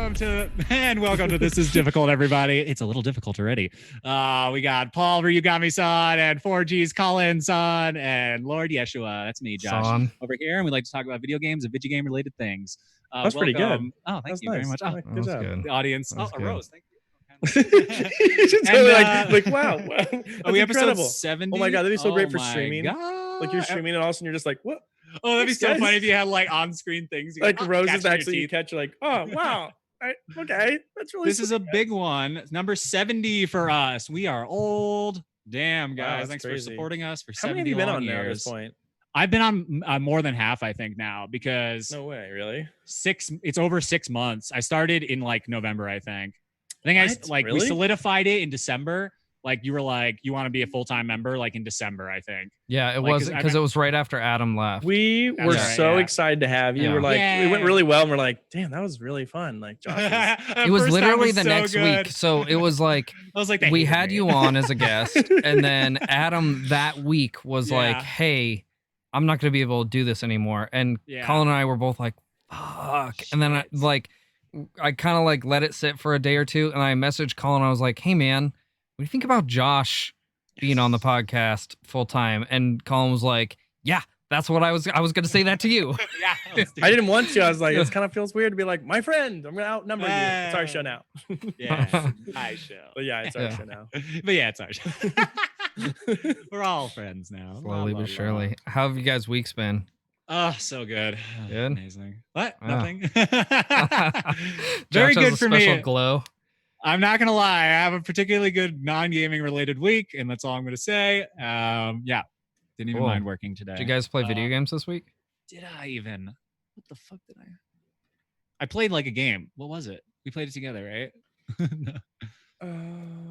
welcome to This Is Difficult, everybody. It's a little difficult already. We got Paul Ryugami-san and 4G's Colin-san and Lord Yeshua. That's me, Josh, over here. And we like to talk about video games and video game related things. That's pretty good. Oh, thank you very much. Oh, good job. Good. The audience. That was a good. rose. Thank you. Like wow. Are we episode incredible. 70? Oh my god, that'd be so great for my streaming. God. Like you're streaming and all of a sudden you're just like, what? Oh, that'd be so Guys. funny if you had like on-screen things. Like roses catching your actually you teeth. catch, you're like, oh wow. Okay, that's really. This is a big one. Number 70 for us. We are old. Damn, guys. that's Thanks crazy. for supporting us for How 70 many have you been long on years. now at this point? I've been on more than half, I think, now, because No way, really? it's over 6 months. I started in like November, I think. What? We Really? solidified it in December. Like you were like, you want to be a full-time member like in December, I think. Yeah, it Like, was because it was right after Adam left. We were right, so yeah. excited to have you. Yeah. We're like, Yeah. it went really well, and we're like, damn, that was really fun. Like Josh It was literally the next week. So it was like I was like, they we hated had me. you on as a guest, and then Adam that week was like, Yeah. "Hey, I'm not going to be able to do this anymore." And Yeah. Colin and I were both like, "Fuck!" And then I kind of like let it sit for a day or two, and I messaged Colin. I was like, "Hey, man, what do you think about Josh being on the podcast full time?" And Colin was like, "Yeah, that's what I was going to say that to you." Yeah, let's do I it. didn't want to. I was like, this kind of feels weird to be like, my friend, I'm gonna outnumber you. It's our show now. Yeah, my show. But yeah, it's our Yeah. show now. But yeah, it's our show. We're all friends now. Slowly Blah, but blah, surely. How have you guys' weeks been? blah. Oh, so good. Good? Amazing. What? Ah. Nothing. Josh Very has good a for special me. glow. I'm not gonna lie. I have a particularly good non-gaming related week, and that's all I'm gonna say. Yeah, didn't even Cool. mind working today. Did you guys play video games this week? Did I even? What the fuck did I? I played like a game. What was it? We played it together, right? No.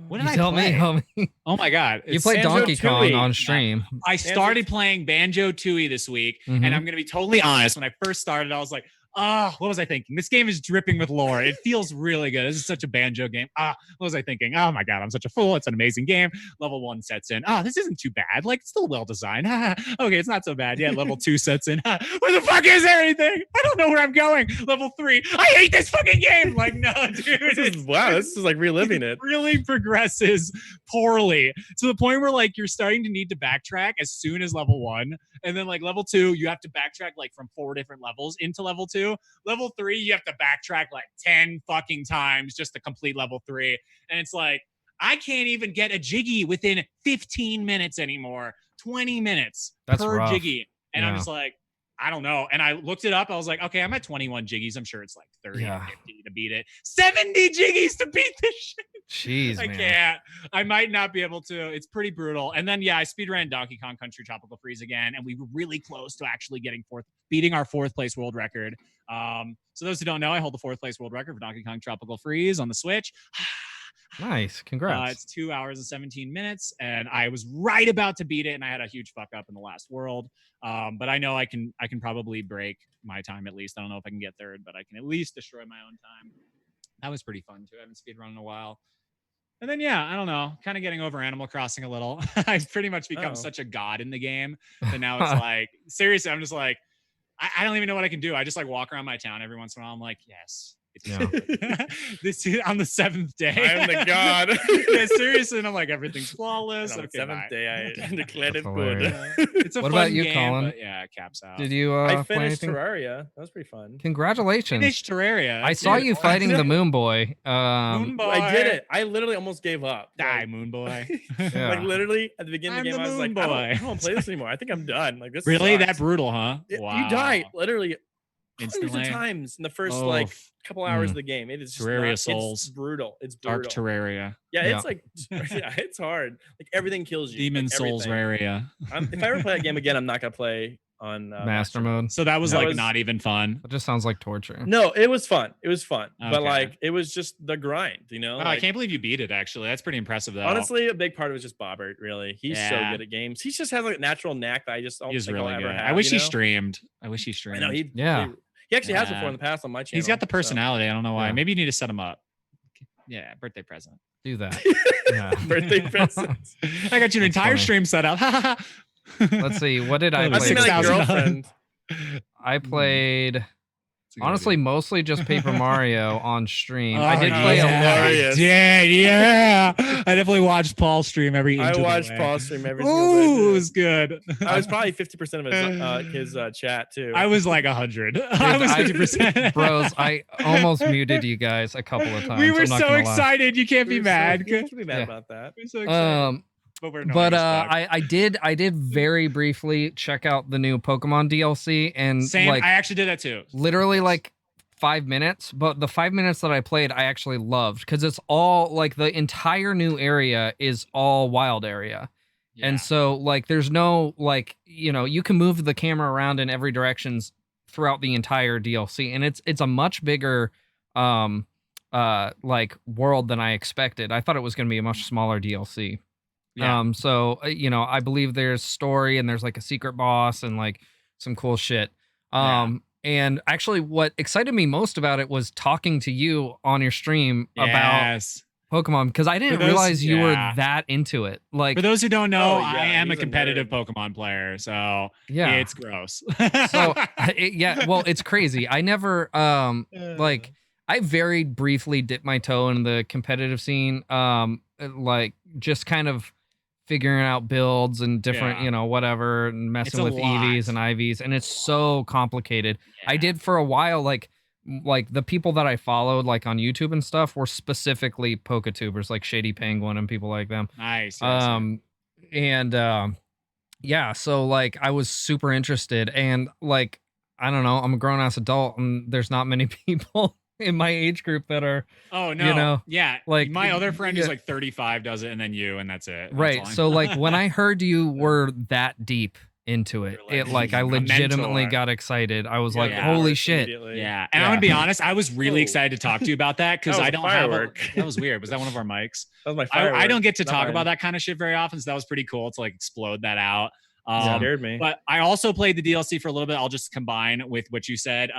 What did You I tell play? me, homie. Oh my god! You It's played Banjo Donkey Kong Tooie. on stream. I started playing Banjo Tooie this week, Mhm. and I'm gonna be totally honest. When I first started, I was like, what was I thinking? This game is dripping with lore. It feels really good. This is such a Banjo game. What was I thinking? Oh my god, I'm such a fool. It's an amazing game. Level 1 sets in. This isn't too bad. Like, it's still well designed. Okay, it's not so bad. Yeah, level 2 sets in. Where the fuck is everything? I don't know where I'm going. Level 3. I hate this fucking game. Like, no, dude. This is like reliving it. Really progresses poorly to the point where like you're starting to need to backtrack as soon as level 1, and then like level 2 you have to backtrack like from 4 different levels into level 2. Level 3 you have to backtrack like 10 fucking times just to complete level 3, and it's like I can't even get a jiggy within 15 minutes anymore. 20 minutes That's per rough. jiggy, and I'm Yeah. just like, I don't know. And I looked it up. I was like, okay, I'm at 21 jiggies. I'm sure it's like 30 or Yeah. 50 to beat it. 70 jiggies to beat this shit. Jeez, I man. can't. I might not be able to. It's pretty brutal. And then I speedran Donkey Kong Country Tropical Freeze again, and we were really close to actually beating our 4th place world record. So those who don't know, I hold the 4th place world record for Donkey Kong Tropical Freeze on the Switch. Nice. Congrats. It's 2 hours and 17 minutes, and I was right about to beat it, and I had a huge fuck up in the last world. But I know I can probably break my time at least. I don't know if I can get third, but I can at least destroy my own time. That was pretty fun too. I haven't speedrun in a while. And then I don't know, kind of getting over Animal Crossing a little. I've pretty much become such a god in the game that now it's like, seriously, I'm just like, I don't even know what I can do. I just like walk around my town every once in a while. I'm like, yes. This is on the 7th day. I'm the god. Yeah, seriously, and I'm like, everything's flawless. And on the Okay, 7th bye. day, I declared it That's good. hilarious. It's a What fun about you, game, Colin? but yeah, it caps out. Did you I play finished anything? Terraria. That was pretty fun. Congratulations. Finished Terraria. I saw you fighting the Moon Boy. Moon Boy. I did it. I literally almost gave up. Die, Like, Moon Boy. Yeah. like literally at the beginning of the I'm game, the I was like, Moon I don't Boy. want to play this anymore. I think I'm done. Like this. Really? sucks. That brutal, huh? You Wow. die literally hundreds Instantly. of times in the first Oh, like couple hours of the game. It is just Terraria not, Souls. It's brutal. It's Dark brutal. Terraria. Yeah, Yeah. it's like it's hard. Like everything kills you. Demon like, Souls everything. Raria. If I ever play that game again, I'm not gonna play on Master mode. So that was That like was- not even fun. That just sounds like torture. No, it was fun. It was fun, but Okay. like it was just the grind. You know, Wow, I like, can't believe you beat it. Actually, that's pretty impressive, though. honestly, a big part of it was just Bobbert. Really, he's so Yeah. good at games. He just has like a natural knack that I just don't he's think really I'll good. ever have. I wish you he know? streamed. I I streamed. know Yeah. he actually has Yeah. before in the past on my channel. He's got the so- personality. I don't know why. Yeah. Maybe you need to set him up. Yeah, birthday present. Do that. Yeah. Birthday presents. I got you an That's entire funny. stream set up. Let's see. What did I I've I've play? seen seen this like week? $6,000. girlfriend. I played It's a good Honestly, idea. mostly just Paper Mario on stream. Oh, I did no, play it's a hilarious. Yeah. I definitely watched Paul stream every inch I of the watched way. Paul stream every single day. Ooh, it Too. was good. I was probably 50% of his chat too. I was like 100. I was 50%. Bros, I almost muted you guys a couple of times. We were I'm not so gonna lie. excited. You can't be mad. You can't be mad Yeah. about that. We're so excited. But we're annoying as fuck. I did very briefly check out the new Pokemon DLC and Same. like I actually did that too. literally like 5 minutes, but the 5 minutes that I played I actually loved because it's all like the entire new area is all wild area. Yeah. And so like there's no like, you know, you can move the camera around in every directions throughout the entire DLC and it's a much bigger like world than I expected. I thought it was going to be a much smaller DLC. Yeah. So you know, I believe there's story and there's like a secret boss and like some cool shit. And actually what excited me most about it was talking to you on your stream about Pokemon because I didn't realize you were that into it. Like for those who don't know, Oh, yeah, I am a he's a competitive nerd. Pokemon player, so yeah, it's gross. so yeah, well, it's crazy. I never like I very briefly dipped my toe in the competitive scene, like just kind of figuring out builds and different, Yeah. you know, whatever, and messing a with EVs lot. and IVs, and it's so complicated. I Yeah. did for a while, like the people that I followed, like on YouTube and stuff, were specifically Poketubers, like Shady Penguin and people like them. Nice. Yeah, so like I was super interested, and like I don't know, I'm a grown ass adult, and there's not many people in my age group that are Oh no. you know, yeah. like My other friend yeah. who's like 35 does it, and then you, and that's it. That's right. all I So know. like when I heard you were that deep into it, You're it like I a legitimately mentor. got excited. I was Yeah, like, Yeah. holy hours shit. immediately. Yeah, and Yeah. I'm gonna be honest. I was really Oh. excited to talk to you about that because That was I a don't have. firework. That was weird. Was that one of our mics? That was my I firework. don't get to Not talk mine. about that kind of shit very often, so that was pretty cool to like explode that out. Scared me. But I also played the DLC for a little bit. I'll just combine with what you said.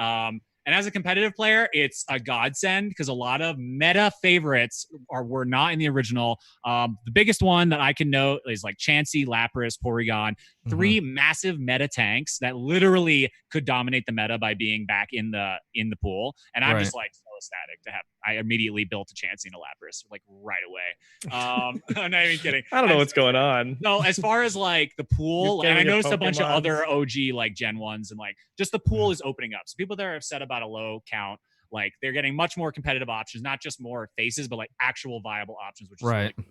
And as a competitive player, it's a godsend because a lot of meta favorites were not in the original. The biggest one that I can note is like Chansey, Lapras, Porygon, three massive meta tanks that literally could dominate the meta by being back in the pool. And I'm just like so ecstatic to have. I immediately built a Chansey and a Lapras like right away. I'm not even kidding. I don't know what's going on. No, as far as like the pool, You're and I getting your noticed a bunch of Pokemons. other OG like Gen 1s and like just the pool is opening up. So people there have said about a low count, like they're getting much more competitive options, not just more faces, but like actual viable options, which is really cool.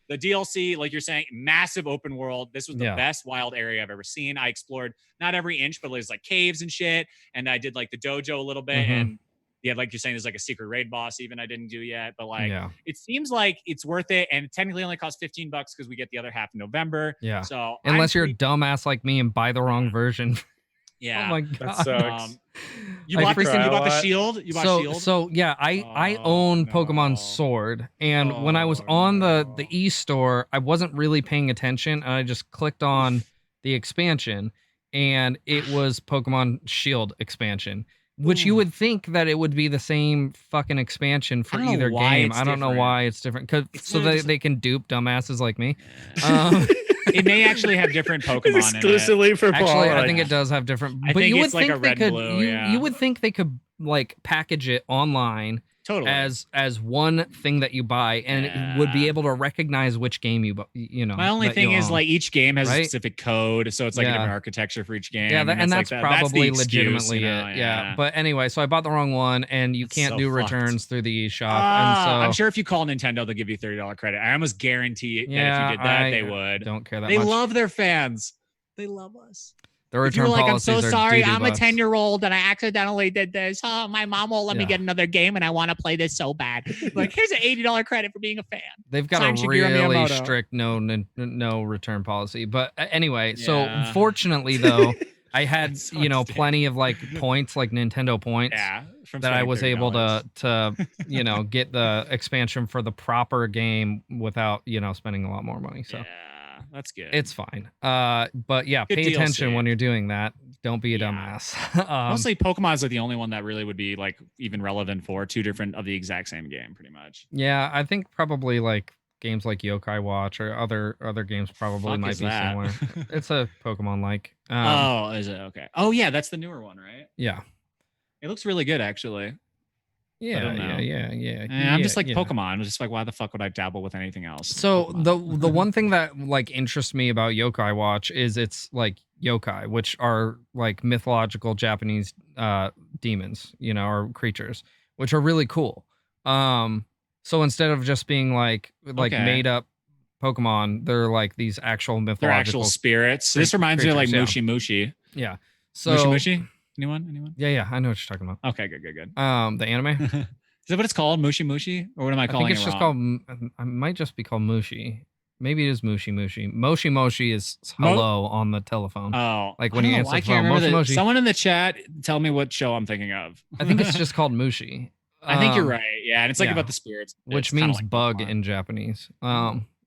The DLC, like you're saying, massive open world. This was the best wild area I've ever seen. I explored not every inch, but there's like caves and shit. And I did like the dojo a little bit. And yeah, like you're saying, there's like a secret raid boss even I didn't do yet. But like it seems like it's worth it. And it technically only costs $15 because we get the other half in November. Yeah. So unless you're a dumbass like me and buy the wrong version. Yeah. Oh my god. That sucks. You bought the shield? You bought shield? So yeah, I own Pokemon Sword, and when I was on the e-store, I wasn't really paying attention, and I just clicked on the expansion, and it was Pokemon Shield expansion, which you would think that it would be the same fucking expansion for either game. I don't know why it's different, so they can dupe dumbasses like me. It may actually have different Pokemon exclusively in it. for Paul. Actually, I think it does have different. I but think you would it's like think a they red could. blue, You would think they could like package it online totally as one thing that you buy, and it would be able to recognize which game you know. My only thing is like each game has a specific code, so it's like a different architecture for each game. Yeah, and that's probably that's legitimately excuse, it. Yeah. But anyway, so I bought the wrong one, and you can't do returns through the eShop. And so I'm sure if you call Nintendo, they'll give you $30 credit. I almost guarantee that if you did that, they would. Don't care that they much. They love their fans. They love us. The return like, policies I'm so sorry, I'm a $10 10-year-old and I accidentally did this. Oh, my mom won't let me get another game and I want to play this so bad. Like, here's an $80 credit for being a fan. They've got a really strict no return policy. But anyway, so fortunately though, I had plenty of like points, like Nintendo points, that I was able to get the expansion for the proper game without spending a lot more money. So. That's good. It's fine. But yeah, good pay DLC. Attention when you're doing that. Don't be a dumbass. Mostly Pokemon's like the only one that really would be like even relevant for two different of the exact same game, pretty much. Yeah, I think probably like games like Yokai Watch or other games probably might be similar. It's a Pokemon like. Oh, is it? Okay. Oh yeah, that's the newer one, right? Yeah. It looks really good, actually. Yeah, don't know. yeah. And I'm just like yeah. Pokemon. I'm just like, why the fuck would I dabble with anything else? So Pokemon. the one thing that like interests me about Yokai Watch is it's like yokai, which are like mythological Japanese demons, or creatures, which are really cool. So instead of just being like Okay. made up Pokemon, they're like these actual They're actual mythological spirits. This reminds me of like creatures, Mushi Mushi. Yeah. So Mushi? Anyone? Yeah, I know what you're talking about. Okay, good. The anime. Is that what it's called? Mushi Mushi? Or what am I I calling think it's it just wrong? called. I might just be called Mushi. Maybe it is Mushi Mushi. Moshi Moshi is hello on the telephone. Oh, Like when I you don't know, answer I the can't phone. remember Moshi that. Moshi. Someone in the chat, tell me what show I'm thinking of. I think it's just called Mushi. I think you're right. Yeah, and it's like yeah. about the spirits, Which it's kinda means like bug Pokemon. in Japanese.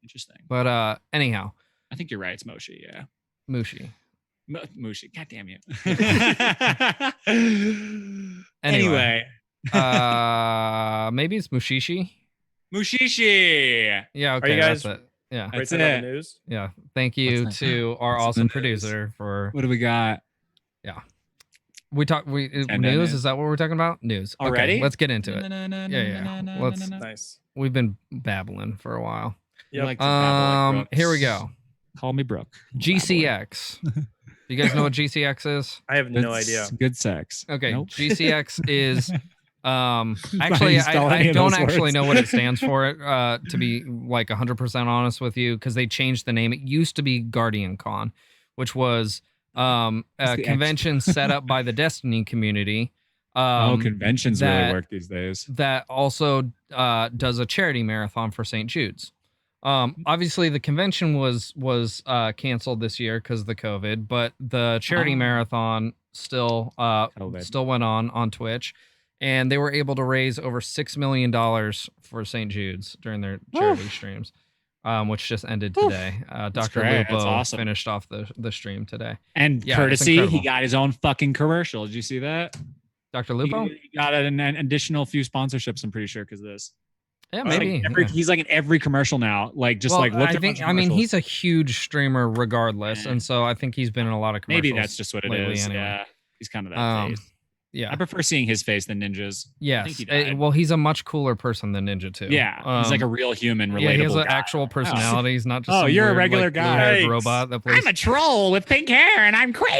Interesting. But anyhow, I think you're right. It's Moshi. Yeah, Mushi. Mushi. God damn you. Anyway. Maybe it's Mushishi. Mushishi. Yeah. Are Okay. you guys That's it. Yeah. That's Right on it. the news? Yeah. Thank you What's to our what's awesome the news? producer for. What do we got? We talk. News. news. Is that what we're talking about? News. Already? Okay, let's get into it. Yeah. Let's. Nice. We've been babbling for a while. You Yep. like to babble like Here we Brooks. go. Call me Brooke. GCX. You guys know what GCX is? I have no idea. Good sex. Okay, Nope. GCX is Actually, actually you spell any I of don't those actually words. know what it stands for to be like 100% honest with you, because they changed the name. It used to be Guardian Con, which was a the convention set up by the Destiny community. Conventions really work these days. That also does a charity marathon for St. Jude's. Obviously the convention was canceled this year because of the COVID, but the charity marathon still went on Twitch, and they were able to raise over $6 million for St. Jude's during their charity streams, which just ended today. Dr. Lupo finished off the stream today. And courtesy, he got his own fucking commercial. Did you see that? Dr. Lupo? He got an additional few sponsorships, I'm pretty sure, because of this. Yeah, maybe. He's like in every commercial now. Like, just look at I mean, he's a huge streamer regardless, and so I think he's been in a lot of commercials. Maybe that's just what it is. Anyway. Yeah, he's kind of that face. Yeah, I prefer seeing his face than Ninja's. Yes, well, he's a much cooler person than Ninja too. Yeah, he's like a real human, relatable. Yeah, he has an guy. actual personality. He's not just you're weird, a regular like, guy. Robot that plays. I'm a troll with pink hair, and I'm crazy.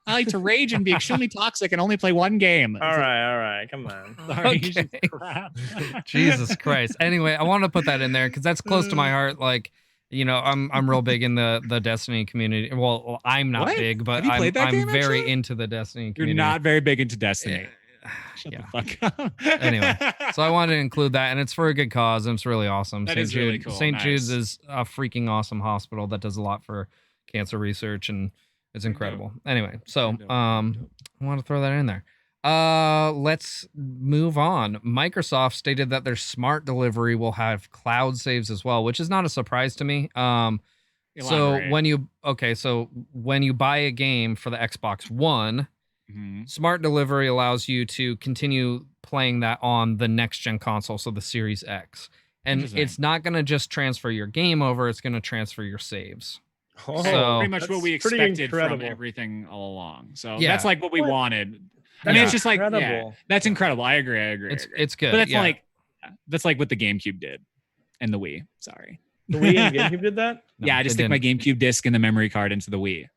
I like to rage and be extremely toxic and only play one game. All right, come on. Sorry, Okay. crap. Jesus Christ. Anyway, I want to put that in there because that's close to my heart. Like, I'm real big in the Destiny community. Well, I'm not big, but Have you played that I'm game, very actually? into the Destiny You're community. not very big into Destiny. Shut Yeah. the fuck up. Anyway, so I wanted to include that, and it's for a good cause, and it's really awesome. That is really cool. St. Nice. Jude's is a freaking awesome hospital that does a lot for cancer research, and it's incredible. Anyway, so I want to throw that in there. Let's move on. Microsoft stated that their smart delivery will have cloud saves as well, which is not a surprise to me. So when you buy a game for the Xbox One, smart delivery allows you to continue playing that on the next gen console, so the Series X. And it's not going to just transfer your game over, it's going to transfer your saves. Oh, So- pretty much what we pretty expected from incredible. everything all along. So Yeah. that's like what we wanted. I That's mean, it's just like, incredible. that's incredible. I agree. It's good. But yeah. that's like what the GameCube did and the Wii. Sorry. The Wii and GameCube did that? No, Yeah, I just it stick my didn't. GameCube disc and the memory card into the Wii.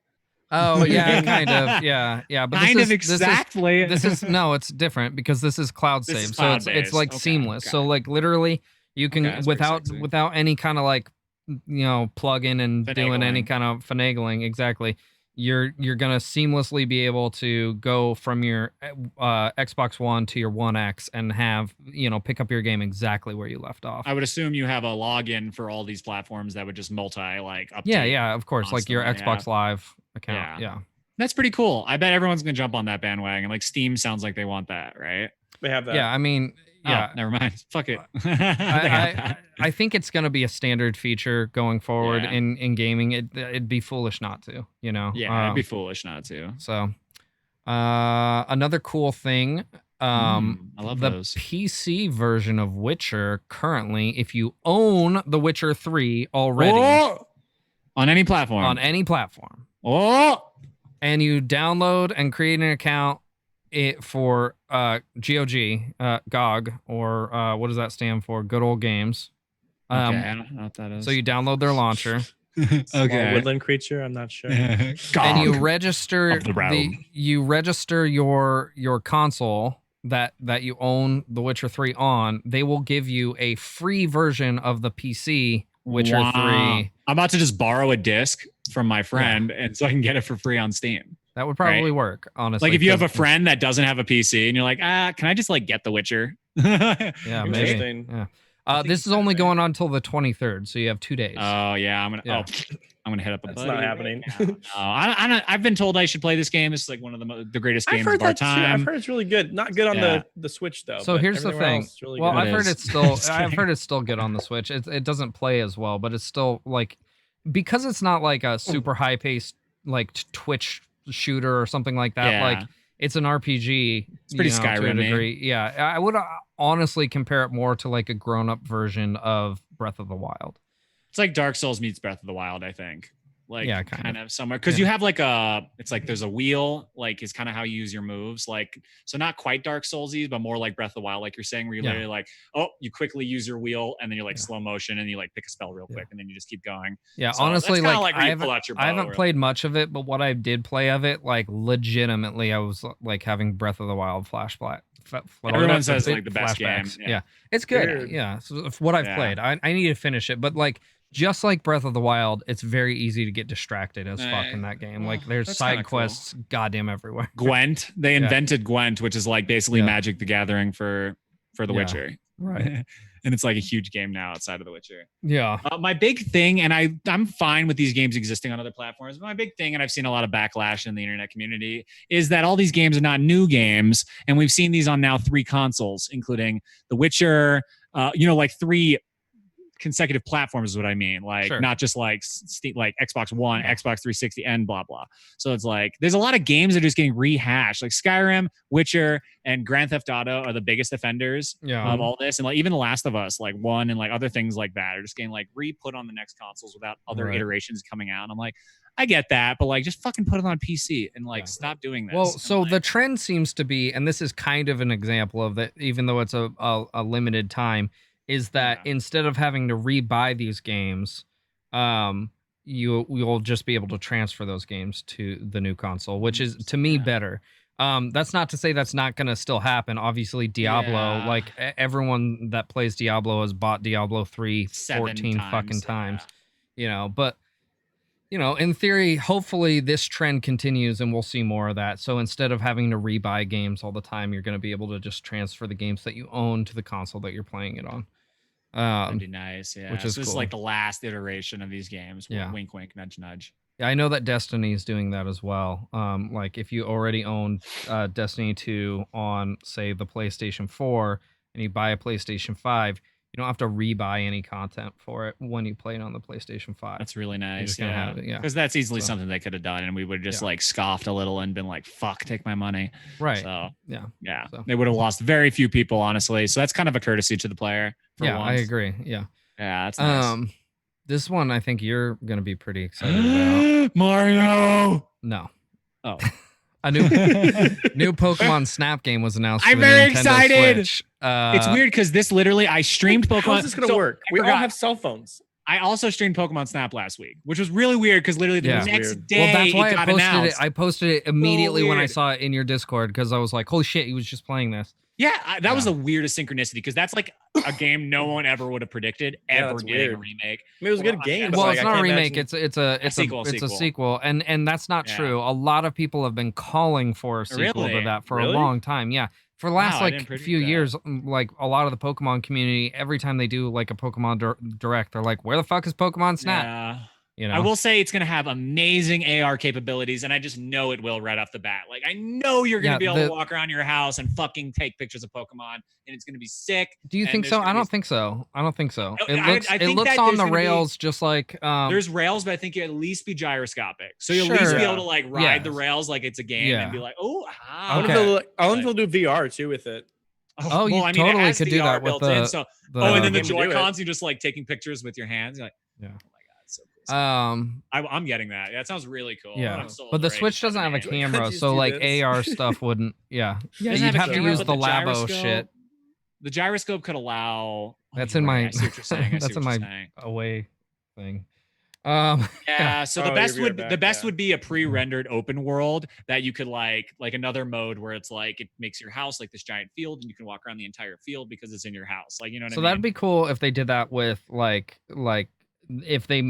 Oh yeah, kind of. Yeah. But Kind this of is, exactly. This is no, it's different because this is cloud This is save. So it's cloud-based. like Okay, seamless. okay. So like literally you can Okay, that's pretty sexy. without any kind of like plug in and doing any Finagling. kind of finagling, exactly. You're gonna seamlessly be able to go from your Xbox One to your One X and have pick up your game exactly where you left off. I would assume you have a login for all these platforms that would just update. Yeah, of course, like your constantly, Xbox Live account. Yeah. Yeah. That's pretty cool. I bet everyone's gonna jump on that bandwagon. Like Steam sounds like they want that, right? They have that. Yeah, I mean, yeah. Oh, never mind. Fuck it. They have that. I think it's going to be a standard feature going forward Yeah. in gaming. It'd be foolish not to, Yeah, it'd be foolish not to. So, another cool thing, I love the those. PC version of Witcher currently, if you own The Witcher 3 already Oh! On any platform. on any platform, Oh! and you download and create an account it for GOG, GOG, or what does that stand for? Good old games. Okay, I don't know what that is. So you download their launcher. Small Okay. woodland creature. I'm not sure. And you register Of the realm. your console that you own The Witcher 3 on. They will give you a free version of the PC Witcher 3. I'm about to just borrow a disc from my friend, and so I can get it for free on Steam. That would probably work, honestly. Like if you have a friend that doesn't have a PC and you're like, can I just like get The Witcher? Yeah, maybe. Interesting. Yeah. This is only going on until the 23rd, so you have 2 days. Oh yeah, I'm gonna hit up a That's buddy. not happening. I've been told I should play this game. It's like one of the greatest games of our time. I've heard it's really good. Not good on the Switch though. So here's the thing. Really well, good. I've heard it's still good on the Switch. It doesn't play as well, but it's still like, because it's not like a super high paced like Twitch shooter or something like that. Yeah. Like it's an RPG. It's pretty to a Skyrim-y. degree. Yeah, I would honestly compare it more to like a grown up version of Breath of the Wild. It's like Dark Souls meets Breath of the Wild, I think. Like kind of somewhere, because you have like it's like there's a wheel, like is kind of how you use your moves, like so not quite Dark Soulsy, but more like Breath of the Wild, like you're saying, where you literally like, you quickly use your wheel and then you're like slow motion and you like pick a spell real quick and then you just keep going. Yeah, so honestly, like I haven't or, played much of it, but what I did play of it, like legitimately, I was like having Breath of the Wild flashback. Everyone says like the best game. Yeah, it's good. Weird. Yeah, so what I've played, I need to finish it, but like. Just like Breath of the Wild, it's very easy to get distracted as fuck in that game. Like there's side quests goddamn everywhere. Gwent, they invented Gwent, which is like basically Magic the Gathering for The Witcher. Right. And it's like a huge game now outside of The Witcher. Yeah. My big thing, and I'm fine with these games existing on other platforms, but my big thing, and I've seen a lot of backlash in the internet community, is that all these games are not new games. And we've seen these on now 3 consoles, including The Witcher, like 3 consecutive platforms is what I mean. Like not just like like Xbox One, Xbox 360, and blah blah. So it's like there's a lot of games that are just getting rehashed. Like Skyrim, Witcher, and Grand Theft Auto are the biggest offenders of all this. And like even The Last of Us, like 1 and like other things like that are just getting like re-put on the next consoles without other iterations coming out. And I'm like, I get that, but like just fucking put it on PC and like stop doing this. Well, so the trend seems to be, and this is kind of an example of that, even though it's a limited time, is that instead of having to rebuy these games, you'll just be able to transfer those games to the new console, which is to me better. That's not to say that's not going to still happen. Obviously, Diablo, like everyone that plays Diablo has bought Diablo 3 14 fucking times, but in theory, hopefully this trend continues and we'll see more of that. So instead of having to rebuy games all the time, you're going to be able to just transfer the games that you own to the console that you're playing it on. That'd be nice, yeah. Which is this cool. is like the last iteration of these games. Yeah. Wink, wink, nudge, nudge. Yeah, I know that Destiny is doing that as well. Like if you already own Destiny 2 on, say, the PlayStation 4 and you buy a PlayStation 5, you don't have to rebuy any content for it when you play it on the PlayStation 5. That's really nice. Yeah, because that's easily something they could have done, and we would have just like scoffed a little and been like, "Fuck, take my money." Right. So yeah. So. They would have lost very few people, honestly. So that's kind of a courtesy to the player. For once. I agree. Yeah. That's nice. This one I think you're gonna be pretty excited about. Mario. No. Oh. A new Pokemon Snap game was announced. I'm for very the Nintendo excited. Switch. It's weird because this literally, I streamed Pokemon. How's this gonna work? We all have cell phones. I also streamed Pokemon Snap last week, which was really weird because literally the next day, well, that's why it got I posted announced. it. I posted it immediately when I saw it in your Discord because I was like, "Holy shit, he was just playing this." Yeah, that was the weirdest synchronicity because that's like a game no one ever would have predicted ever getting a remake. I mean, it was a good game. Well, but it's not a remake. It's a sequel, and that's not true. A lot of people have been calling for a sequel to that for a long time. Yeah, for the last few years, like a lot of the Pokemon community, every time they do like a Pokemon Direct, they're like, "Where the fuck is Pokemon Snap?" Yeah. You know? I will say it's going to have amazing AR capabilities, and I just know it will right off the bat. Like, I know you're going to be able to walk around your house and fucking take pictures of Pokemon, and it's going to be sick. Do you think so? I don't think so. I don't think so. It looks that on the rails just like... there's rails, but I think you at least be gyroscopic. So you'll at least be able to like ride the rails like it's a game and be like, oh, I wonder if they'll do VR too with it. Oh, you totally could do that with the... And then the Joy-Cons, you're just like taking pictures with your hands. You're like, yeah. I'm getting that. Yeah, it sounds really cool. Yeah, I'm sold but the already. Switch doesn't have a 7, 8. camera, Just so do like this. AR stuff wouldn't. Yeah, Doesn't you'd a have to camera, use but the Labo gyroscope- shit. The gyroscope could allow. That's you're in right. my. I see what you're saying. I see That's in what you're my saying. away thing. Yeah, so the Oh, best you'll be would right the back, best yeah. would be a pre-rendered open world that you could like another mode where it's like it makes your house like this giant field and you can walk around the entire field because it's in your house. Like, you know what So I mean? that'd be cool if they did that with like if they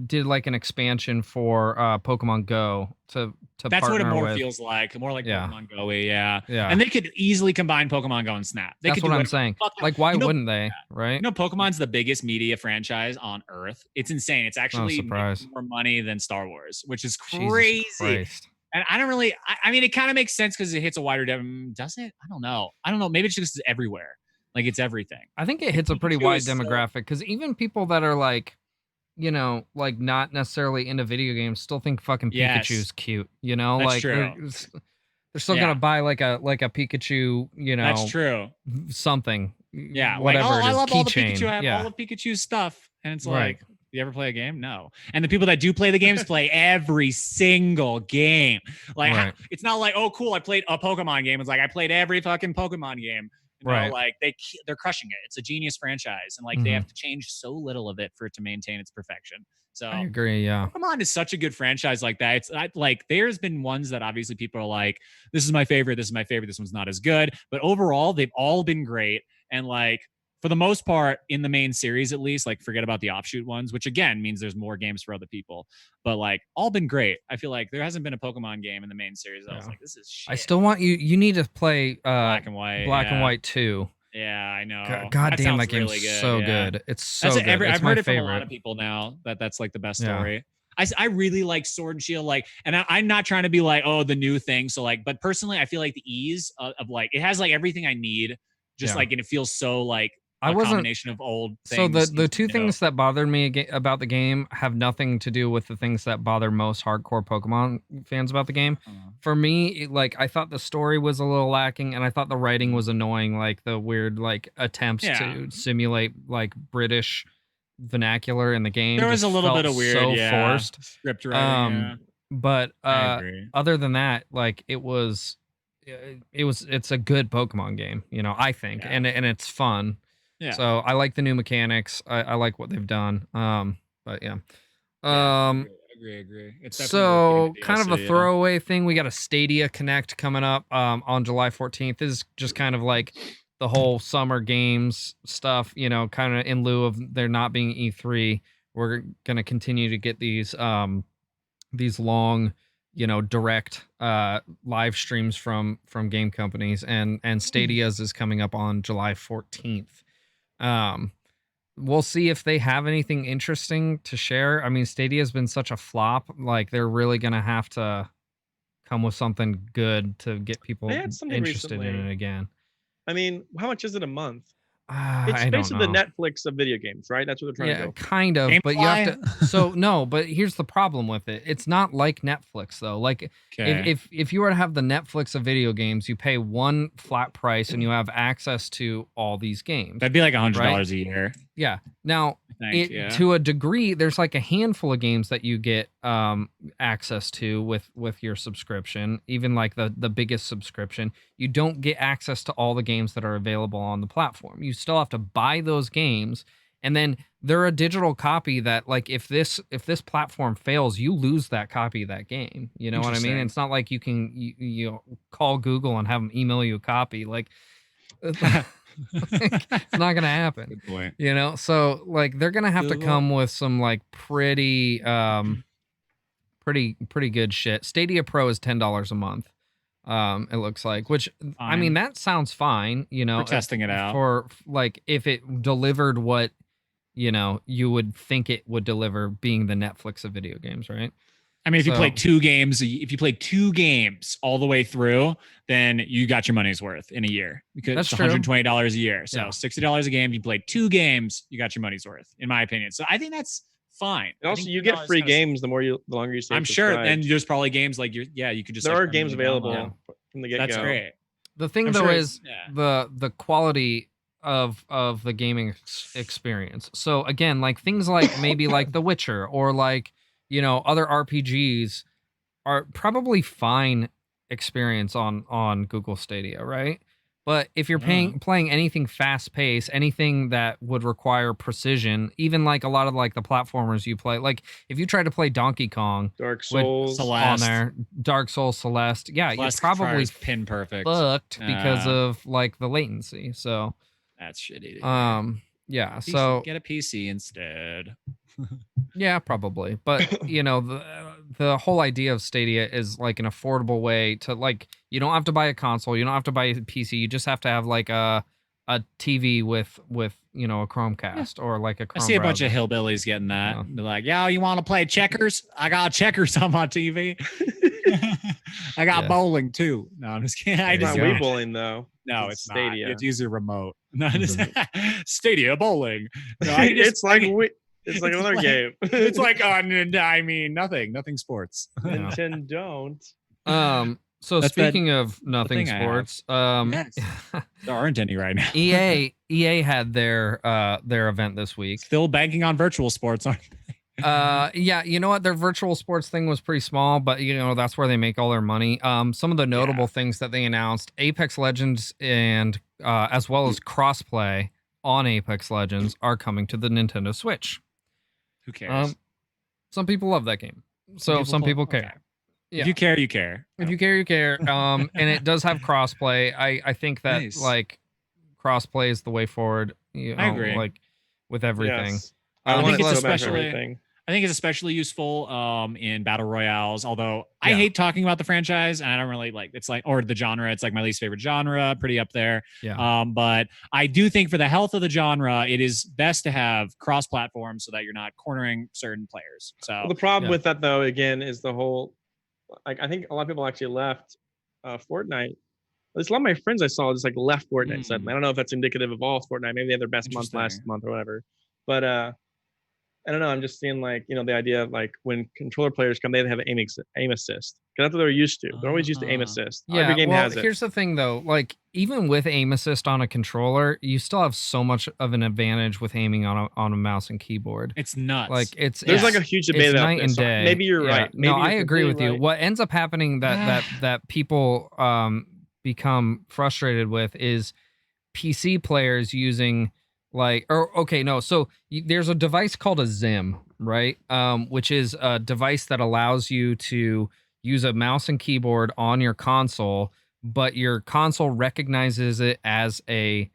did like an expansion for Pokemon Go to That's what it partner more with. feels like. More like Yeah. Pokemon Go, yeah. Yeah. And they could easily combine Pokemon Go and Snap. They That's could what do I'm whatever the saying. fuck- Like, why you know, wouldn't they? Right? You know, Pokemon's the biggest media franchise on Earth. It's insane. It's actually surprised. making more money than Star Wars, which is Jesus crazy. Christ. And I don't really. I mean, it kind of makes sense because it hits a wider does it? I don't know. Maybe it's just everywhere. Like it's everything. I think it hits a pretty Pikachu wide is so- demographic because even people that are like, you know, like not necessarily into video games still think fucking Yes. Pikachu's cute. You know, That's like true. they're still Yeah. gonna buy like a Pikachu. You know, That's true. something. Yeah, whatever like, it I is, love all the keychain. Pikachu. I have Yeah. all of Pikachu's stuff, and it's Right. like, you ever play a game? No. And the people that do play the games play every single game. Like, Right. it's not like, oh, cool, I played a Pokemon game. It's like I played every fucking Pokemon game. You know, Right. like they're crushing it. It's a genius franchise, and like they have to change so little of it for it to maintain its perfection. So I agree. Yeah. Pokemon is such a good franchise like that. It's like there's been ones that obviously people are like, this is my favorite, this is my favorite, this one's not as good. But overall, they've all been great. And like for the most part, in the main series at least, like forget about the offshoot ones, which again means there's more games for other people. But like all been great. I feel like there hasn't been a Pokemon game in the main series. I was like, this is shit. I still want you need to play Black and White. Black and White 2. Yeah, I know. God That damn, sounds that game's really good, so yeah. good. It's so That's good. I've my heard it favorite. from a lot of people now that's like the best Yeah. story. I really like Sword and Shield, like, and I'm not trying to be like, oh, the new thing. So like, but personally, I feel like the ease of like, it has like everything I need, just Yeah. like, and it feels so like I a wasn't- combination of old So things. the two things that bothered me about the game have nothing to do with the things that bother most hardcore Pokemon fans about the game. For me, like I thought the story was a little lacking, and I thought the writing was annoying, like the weird like attempts to simulate like British vernacular in the game. There was just a little felt bit of weird, so forced script writing. But I agree. other than that, like it's a good Pokemon game, you know, I think, and it's fun. Yeah. So I like the new mechanics. I like what they've done. But yeah. I agree. It's definitely So worth getting kind of the a DLC, throwaway thing. We got a Stadia Connect coming up on July 14th. This is just kind of like the whole summer games stuff, you know, kind of in lieu of there not being E3. We're gonna continue to get these long, you know, direct live streams from game companies, and Stadia's is coming up on July 14th. We'll see if they have anything interesting to share. I mean, Stadia's been such a flop, like they're really gonna have to come with something good to get people They had something interested in recently. it again. I mean, how much is it a month? It's I don't basically the know. Netflix of video games, right? That's what they're trying Yeah, to go. kind of, but you have to. So no, but here's the problem with it. It's not like Netflix though. Like if you were to have the Netflix of video games, you pay one flat price and you have access to all these games. That'd be like $100 a year. Yeah. Now, I think, to a degree, there's like a handful of games that you get access to with your subscription, even like the biggest subscription. You don't get access to all the games that are available on the platform. You still have to buy those games, and then they're a digital copy that, like, if this platform fails, you lose that copy of that game. You know what I mean? Interesting. It's not like you can you call Google and have them email you a copy. Like, it's not gonna happen. Good point. You know, so like they're gonna have to come with some like pretty good shit. Stadia Pro is $10 a month. It looks like, which I mean that sounds fine, you know, for testing it out. For like if it delivered what, you know, you would think it would deliver, being the Netflix of video games, right? I mean, if you played two games all the way through, then you got your money's worth in a year, because That's it's true. $120 a year. So Yeah. $60 a game. If you played two games, you got your money's worth, in my opinion. So I think that's fine. And I also, think you get $10 free kinda- games the longer you stay. I'm sure. subscribed. And there's probably games like you could just. there like, are games randomly available download. from the get-go. That's great. The thing I'm though sure is the quality of the gaming experience. So again, like things like maybe like The Witcher or like, you know, other RPGs are probably fine experience on Google Stadia, right? But if you're playing anything fast paced, anything that would require precision, even like a lot of like the platformers you play, like if you try to play Donkey Kong, Dark Souls, on there, Dark Souls, Celeste, yeah, you're probably tries pin perfect. fucked because of like the latency. So That's shitty. yeah, PC, so get a PC instead. yeah, probably. But you know, the whole idea of Stadia is like an affordable way to like you don't have to buy a console, you don't have to buy a PC, you just have to have like a TV with you know a Chromecast or like a Chrome I see a bunch browser. of hillbillies getting that. Yeah. They're like, "Yo, you want to play checkers? I got checkers on my TV. I got Yeah. bowling too." No, I'm just kidding. I it's just not Wii bowling though. No, It's it's Stadia. not. It's use a remote. No, it's Stadia bowling. No, I just- it's like it's like another game. It's like I mean nothing sports. Yeah. Nintendo. So That's speaking of nothing thing I have. sports, Yes. There aren't any right now. EA had their event this week. Still banking on virtual sports, aren't they? Yeah, you know what? Their virtual sports thing was pretty small, but you know that's where they make all their money. Some of the notable things that they announced: Apex Legends and as well as crossplay on Apex Legends are coming to the Nintendo Switch. Who cares? Some people love that game, so some people care. Okay. Yeah. If you care, you care. If you care, you care. And it does have crossplay. I think that Nice. like crossplay is the way forward. You know, I agree. like with everything. Yes. I want think it it's so bad for especially- everything. I think it's especially useful in battle royales. Although I Yeah. hate talking about the franchise, and I don't really like it's like or the genre. It's like my least favorite genre, pretty up there. Yeah. But I do think for the health of the genre, it is best to have cross-platform so that you're not cornering certain players. So Well, the problem Yeah. with that though, again, is the whole like I think a lot of people actually left Fortnite. At least a lot of my friends I saw just like left Fortnite suddenly. I don't know if that's indicative of all Fortnite. Maybe they had their best month last Interesting. month or whatever. But I don't know. I'm just seeing like, you know, the idea of like when controller players come, they have aim assist. Because that's what they're used to. They're always used to aim assist. Yeah, Every game well, has it. here's the thing though, like even with aim assist on a controller, you still have so much of an advantage with aiming on a mouse and keyboard. it's nuts. Like it's There's it's- like a huge debate it's about night this. and day. Maybe you're Yeah. right. Maybe No, you're I agree with completely you. right. What ends up happening that people become frustrated with is PC players using like so there's a device called a Zim, right? Which is a device that allows you to use a mouse and keyboard on your console, but your console recognizes it as a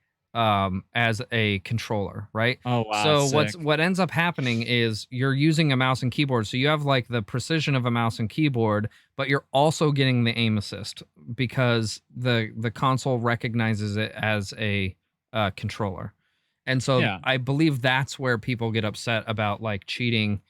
controller, right? oh wow. So sick. what ends up happening is you're using a mouse and keyboard, so you have like the precision of a mouse and keyboard, but you're also getting the aim assist because the console recognizes it as a controller, and so Yeah. I believe that's where people get upset about like cheating,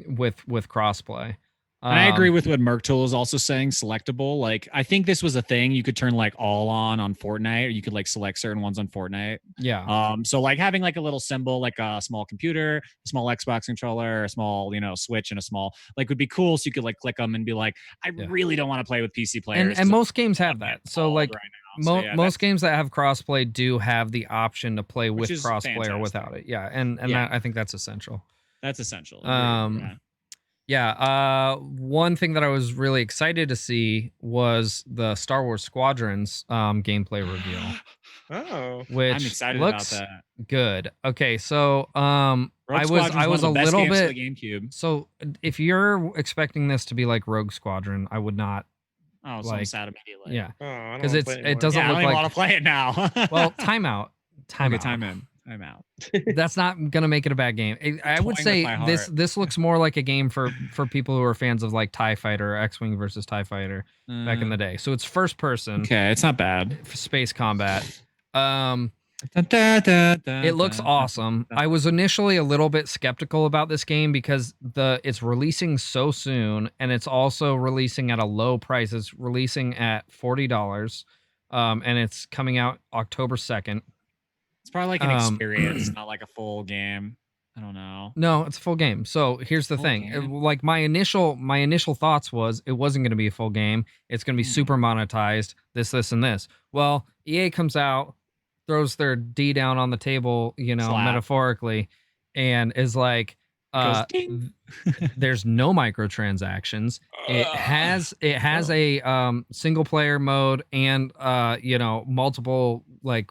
with crossplay. And I agree with what Merktool is also saying, selectable. Like, I think this was a thing you could turn like all on Fortnite, or you could like select certain ones on Fortnite. Yeah. So like having like a little symbol, like a small computer, a small Xbox controller, a small, Switch, and a small like would be cool. So you could like click them and be like, I Yeah. really don't want to play with PC players. And most games have that. So Bald like right now. So, yeah, most games that have crossplay do have the option to play with Which is crossplay or fantastic. without it. Yeah, and Yeah. I think that's essential. that's essential. Um, Yeah, one thing that I was really excited to see was the Star Wars Squadrons gameplay reveal, Oh. which I'm excited looks about that. good. Okay, so Rogue I Squadron's was one a of the best little games for bit the GameCube. so if you're expecting this to be like Rogue Squadron, I would not. Oh, so I'm like, sad immediately. Yeah, Oh, I don't 'Cause wanna it's- play it anymore. doesn't Yeah, I look don't even like- want to play it now. well, time out. okay, out. time in. I'm out. That's not gonna make it a bad game. I would Toying say with my this heart. this looks more like a game for people who are fans of like TIE Fighter, X-Wing versus TIE Fighter back in the day. So it's first person, Okay, it's not bad. space combat. It looks awesome. I was initially a little bit skeptical about this game because it's releasing so soon, and it's also releasing at a low price. It's releasing at $40, and it's coming out October 2nd. It's probably like an Um, experience, not like a full game. I don't know. No, it's a full game. So here's the Full thing. game? Like my initial thoughts was it wasn't going to be a full game. It's going to be super monetized. This, and this. Well, EA comes out throws their D down on the table, Slap. metaphorically, and is like, Goes ding. there's no microtransactions. It has a single player mode and multiple like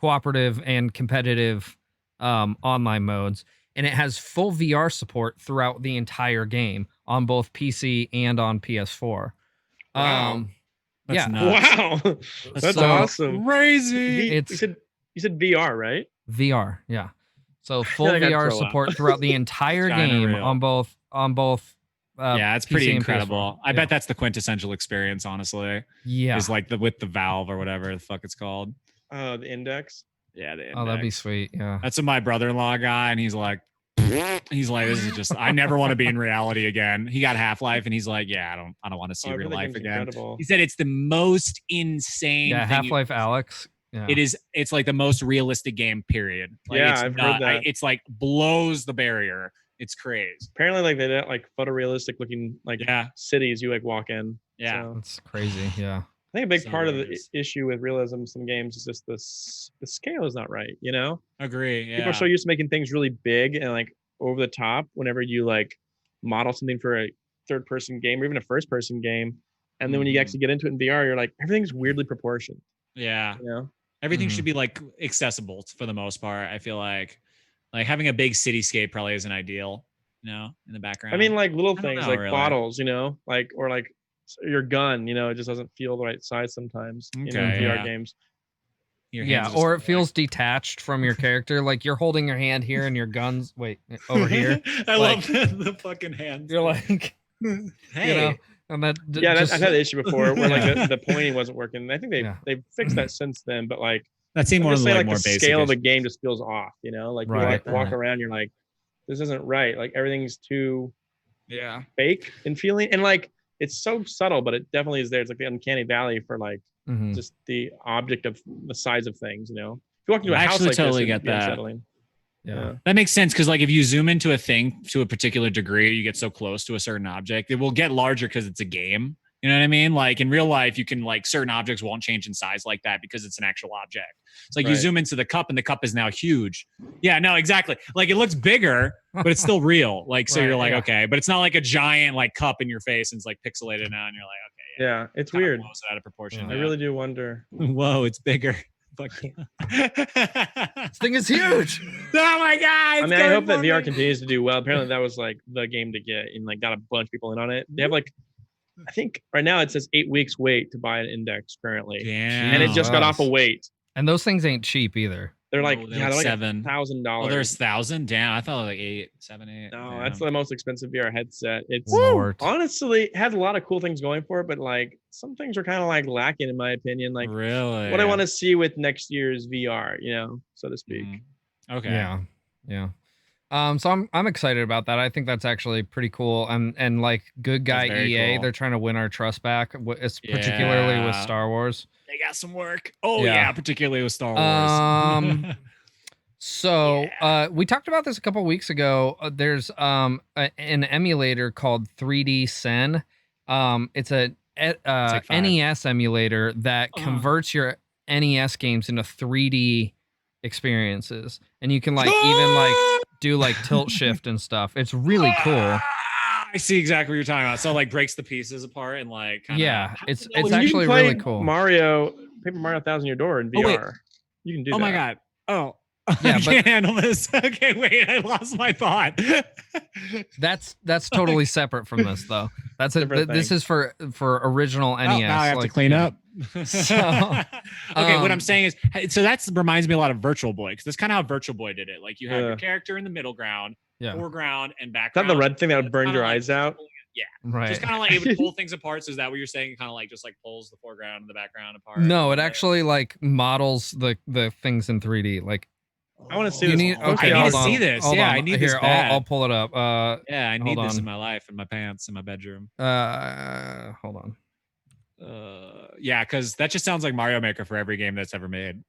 cooperative and competitive online modes, and it has full VR support throughout the entire game on both PC and on PS4. Wow. That's yeah. nuts. Wow. That's so awesome. Crazy. You said VR, right? VR, yeah. So full like I'd VR throw up. support throughout the entire Kinda game real. on both. Yeah, it's pretty PC and incredible. PS4. I bet that's the quintessential experience, honestly. Yeah. Is like with the Valve or whatever the fuck it's called. Oh, the Index. Yeah, the Oh, that'd be Index. sweet. Yeah. That's what my brother-in-law got, and he's like, this is just. I never want to be in reality again. He got Half-Life, and he's like, yeah, I don't want to see real life again. Incredible. He said it's the most insane. Yeah, thing Half-Life Alex. Yeah. It is. It's like the most realistic game. Period. Like, Yeah, it's I've heard that. It's like blows the barrier. It's crazy. Apparently, like they did like photorealistic looking like cities you like walk in. Yeah, So. That's crazy. Yeah. I think a big So part of the gorgeous. issue with realism in some games is just the scale is not right. You know, Agree. Yeah. people are so used to making things really big and like over the top. Whenever you like model something for a third person game or even a first person game, and then when you actually get into it in VR, you're like everything's weirdly proportioned. Yeah. You know, Everything should be like accessible for the most part. I feel like having a big cityscape probably isn't ideal. In the background. I mean, like little I don't things know, like really. bottles, like or like your gun, it just doesn't feel the right size sometimes. In Okay, VR yeah. games. Your hands Yeah, just or it like- feels detached from your character. Like you're holding your hand here and your gun's over here. I Like- love the fucking hands. You're like, hey, and that Yeah, just, I've had the issue before where like the pointing wasn't working. I think they've fixed that since then, but like that seemed I'm one of just the saying, like more the basic. scale of the issues. game just feels off. Like you Right, walk right. around, you're like, this isn't right. Like everything's too Yeah. fake in feeling, and like it's so subtle, but it definitely is there. It's like the uncanny valley for like Mhm. just the object of the size of things. If you walk into a I house actually like totally this, get it'd be that. unsettling. Yeah. That makes sense because like if you zoom into a thing to a particular degree, you get so close to a certain object, it will get larger because it's a game. You know what I mean? Like in real life, you can like certain objects won't change in size like that because it's an actual object. It's like you Right. zoom into the cup and the cup is now huge. Yeah, no, exactly. Like it looks bigger, but it's still real. Like so Right, you're like, yeah. okay, but it's not like a giant like cup in your face and it's like pixelated now and you're like, okay, Yeah, it's kinda weird. blows it out of proportion. Yeah. I really do wonder. Whoa, it's bigger. Fuck. This thing is huge. Oh my god! I mean, I hope that VR continues to do well. Apparently, that was like the game to get, and like got a bunch of people in on it. They have like, I think right now it says 8 weeks wait to buy an Index currently, Damn. and it just got Wow. off a wait. And those things ain't cheap either. They're like, Oh, they're like $7. $1,000. Oh, there's 1,000. Damn, I thought like 8, 7, 8. No, Damn. that's the most expensive VR headset. It's Lord. honestly it has a lot of cool things going for it, but like some things are kind of like lacking in my opinion. Like really what I want to see with next year's VR, so to speak. Mhm. Okay. Yeah. So I'm excited about that. I think that's actually pretty cool. And like good guy That's very EA, cool. they're trying to win our trust back. It's particularly with Yeah. Star Wars. They got some work. Oh Yeah. yeah, particularly with Star Wars. So we talked about this a couple weeks ago. There's an emulator called 3D Sen. It's a like 5. NES emulator that converts your NES games into 3D experiences, and you can like even like do like tilt shift and stuff. It's really cool. I see exactly what you're talking about. So like breaks the pieces apart and like kinda, Yeah, it's Well, you can actually play really cool. Paper Mario Thousand Year Door in Oh, wait. VR. You can do Oh that. my god. Oh. Yeah, I but- can't handle this. Okay, wait. I lost my thought. That's totally separate from this though. That's a Different this thing. is for original NES. Oh, now I have to like, clean yeah. up. So, okay, what I'm saying is, so that reminds me a lot of Virtual Boy because that's kind of how Virtual Boy did it. Like you have your Yeah. character in the middle ground, Yeah. foreground, and Is that background. the red thing that would burn Kinda your like eyes out? Yeah, Right. just kind of like it would pull things apart. So is that what you're saying? Kind of like just like pulls the foreground and the background apart. No, it actually like models the things in 3D. Like I want to see you this. need. Post Okay, it I need hold to on. see this. Hold Yeah, on. I need Here, this bad. I'll pull it up. Yeah, I need hold this on. in my life, in my pants, in my bedroom. Hold on. Yeah, because that just sounds like Mario Maker for every game that's ever made.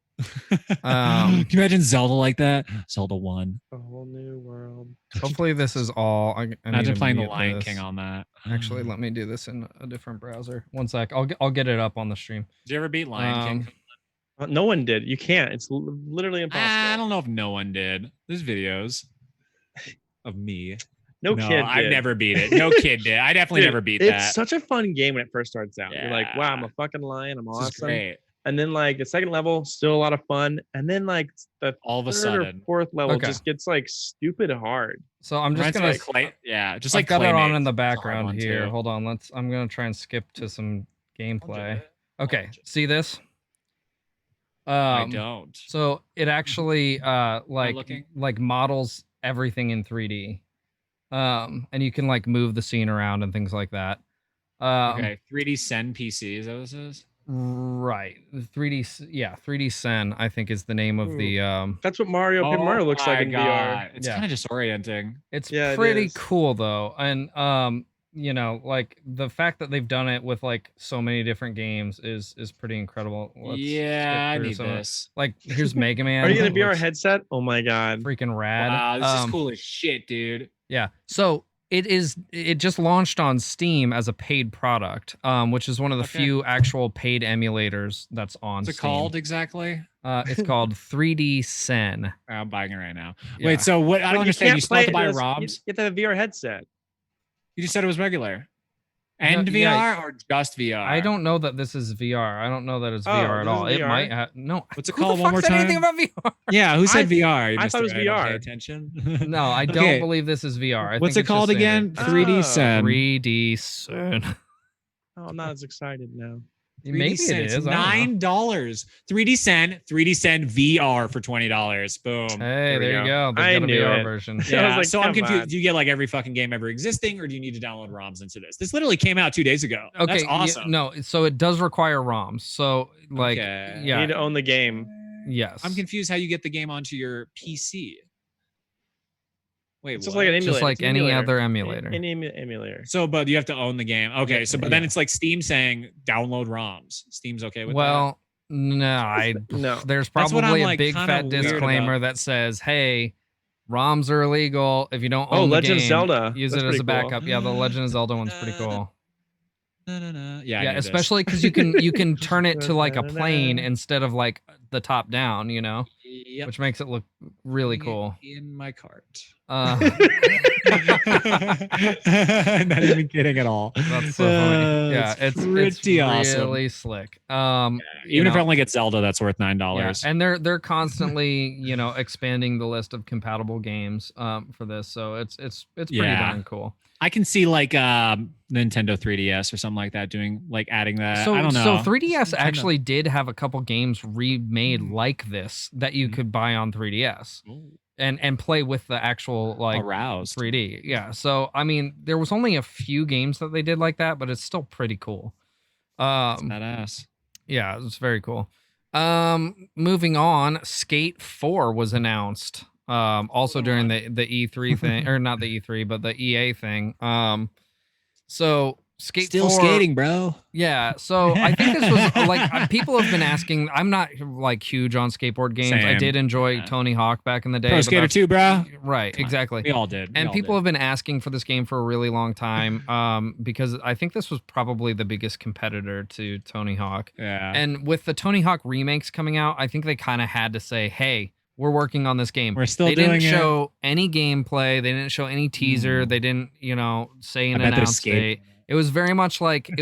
Um, Can you imagine Zelda like that? Zelda 1. A whole new world. Hopefully this is all. I need Imagine to playing The mute Lion this. King on that. Actually, let me do this in a different browser. One sec. I'll get it up on the stream. Did you ever beat Lion King? No one did. You can't. It's literally impossible. I don't know if no one did. There's videos of me. No kid I've did. never beat it. No kid did. I definitely Dude, never beat it's that. such a fun game when it first starts out. You're like, wow, I'm Yeah. a fucking lion. I'm This is awesome. great. And then like the second level, still a lot of fun. And then like the All of a third sudden. or fourth level Okay. just gets like stupid hard. So I'm just Reminds gonna. me of yeah, just I've like got it on Claymates. in the It's a hard background one, here. too. Hold on. I'm gonna try and skip to some gameplay. Okay, I'll see this? I don't. So it actually looking? like models everything in 3D. And you can like move the scene around and things like that. Okay, 3D Sen PC, is that what this is? Right. 3D Sen, I think is the name of the That's what Paper Mario looks like in VR. It's Yeah. kind of disorienting. It's Yeah, it pretty is. cool though. And you know, like the fact that they've done it with like so many different games is pretty incredible. Let's Yeah, I skip through need some of it. this. Like here's Mega Man. Are you gonna that VR looks headset? Oh my god. freaking rad. Wow, this is cool as shit, dude. Yeah. So it just launched on Steam as a paid product, which is one of the Okay. few actual paid emulators that's on What's it Steam. called exactly? It's called 3D Sen. I'm buying it right now. Yeah. Wait, so what? I But don't understand. can't You still have to play buy it as- ROMs? You have to have a VR headset. You just said it was regular. And No, VR yeah. or just VR? I don't know that this is VR. I don't know that it's Oh, VR at this is all. It VR? might have no. What's it Who called the one fuck more said anything time? about VR? Yeah, who said VR? You I missed thought it was I don't pay VR. attention. No, I don't Okay. believe this is VR. I What's think it called it's just again? standard. 3D Oh. Sen. 3D Sen. Oh, I'm not as excited now. 3D Maybe Sen. it It's is. I don't know. $9. 3D Sen VR for $20. Boom. Hey, we there you go. go. They've I got a knew VR it. version. I was Yeah, like, so I'm come confused. on. Do you get like every fucking game ever existing, or do you need to download ROMs into this? This literally came out 2 days ago. Okay, That's awesome. no, so it does require ROMs. So like, Okay. You yeah, need to own the game. yes. I'm confused how you get the game onto your PC. Wait, It's just what? like an emulator. Just like It's an any emulator. other emulator. Any emulator. So, but you have to own the game. Okay, Yeah, so but then yeah. it's like Steam saying download ROMs. Steam's okay with that. Well, no, No. there's That's what I'm, probably a like, big kinda fat weird disclaimer about. that says, "Hey, ROMs are illegal. If you don't Oh, own the Legend of game, Zelda. use That's it as a pretty cool. backup." Yeah, the Legend of Zelda one's pretty cool. Yeah, Yeah, especially because you can turn it to like a plane instead of like the top down, you know, Yep. which makes it look really cool. In my cart. Uh, Not even kidding at all. that's so funny. Yeah, it's pretty awesome. really slick. Even you if I know, only get Zelda, that's worth yeah, $9. and they're constantly expanding the list of compatible games for this, so it's pretty Yeah. darn cool. I can see like Nintendo 3DS or something like that doing like adding that. So I don't know. So 3DS Nintendo. actually did have a couple games remade like this that you could buy on 3DS and play with the actual like Aroused. 3D. Yeah. So I mean, there was only a few games that they did like that, but it's still pretty cool. That's badass. Yeah, it's very cool. Moving on, Skate 4 was announced. Also during the E3 thing, or not the E3, but the EA thing. So Skate Still 4, skating, bro. Yeah, so I think this was like people have been asking. I'm not like huge on skateboard games. I Same. did enjoy Yeah. Tony Hawk back in the day. Pro but Skater that's- 2, bro. Right, Come on. exactly. We all did. And people have been asking for this game for a really long time because I think this was probably the biggest competitor to Tony Hawk. Yeah. And with the Tony Hawk remakes coming out, I think they kind of had to say, hey, we're working on this game. We're still They doing didn't it. show any gameplay. They didn't show any teaser. They didn't, say an I bet there's announce skate. date. It was very much like the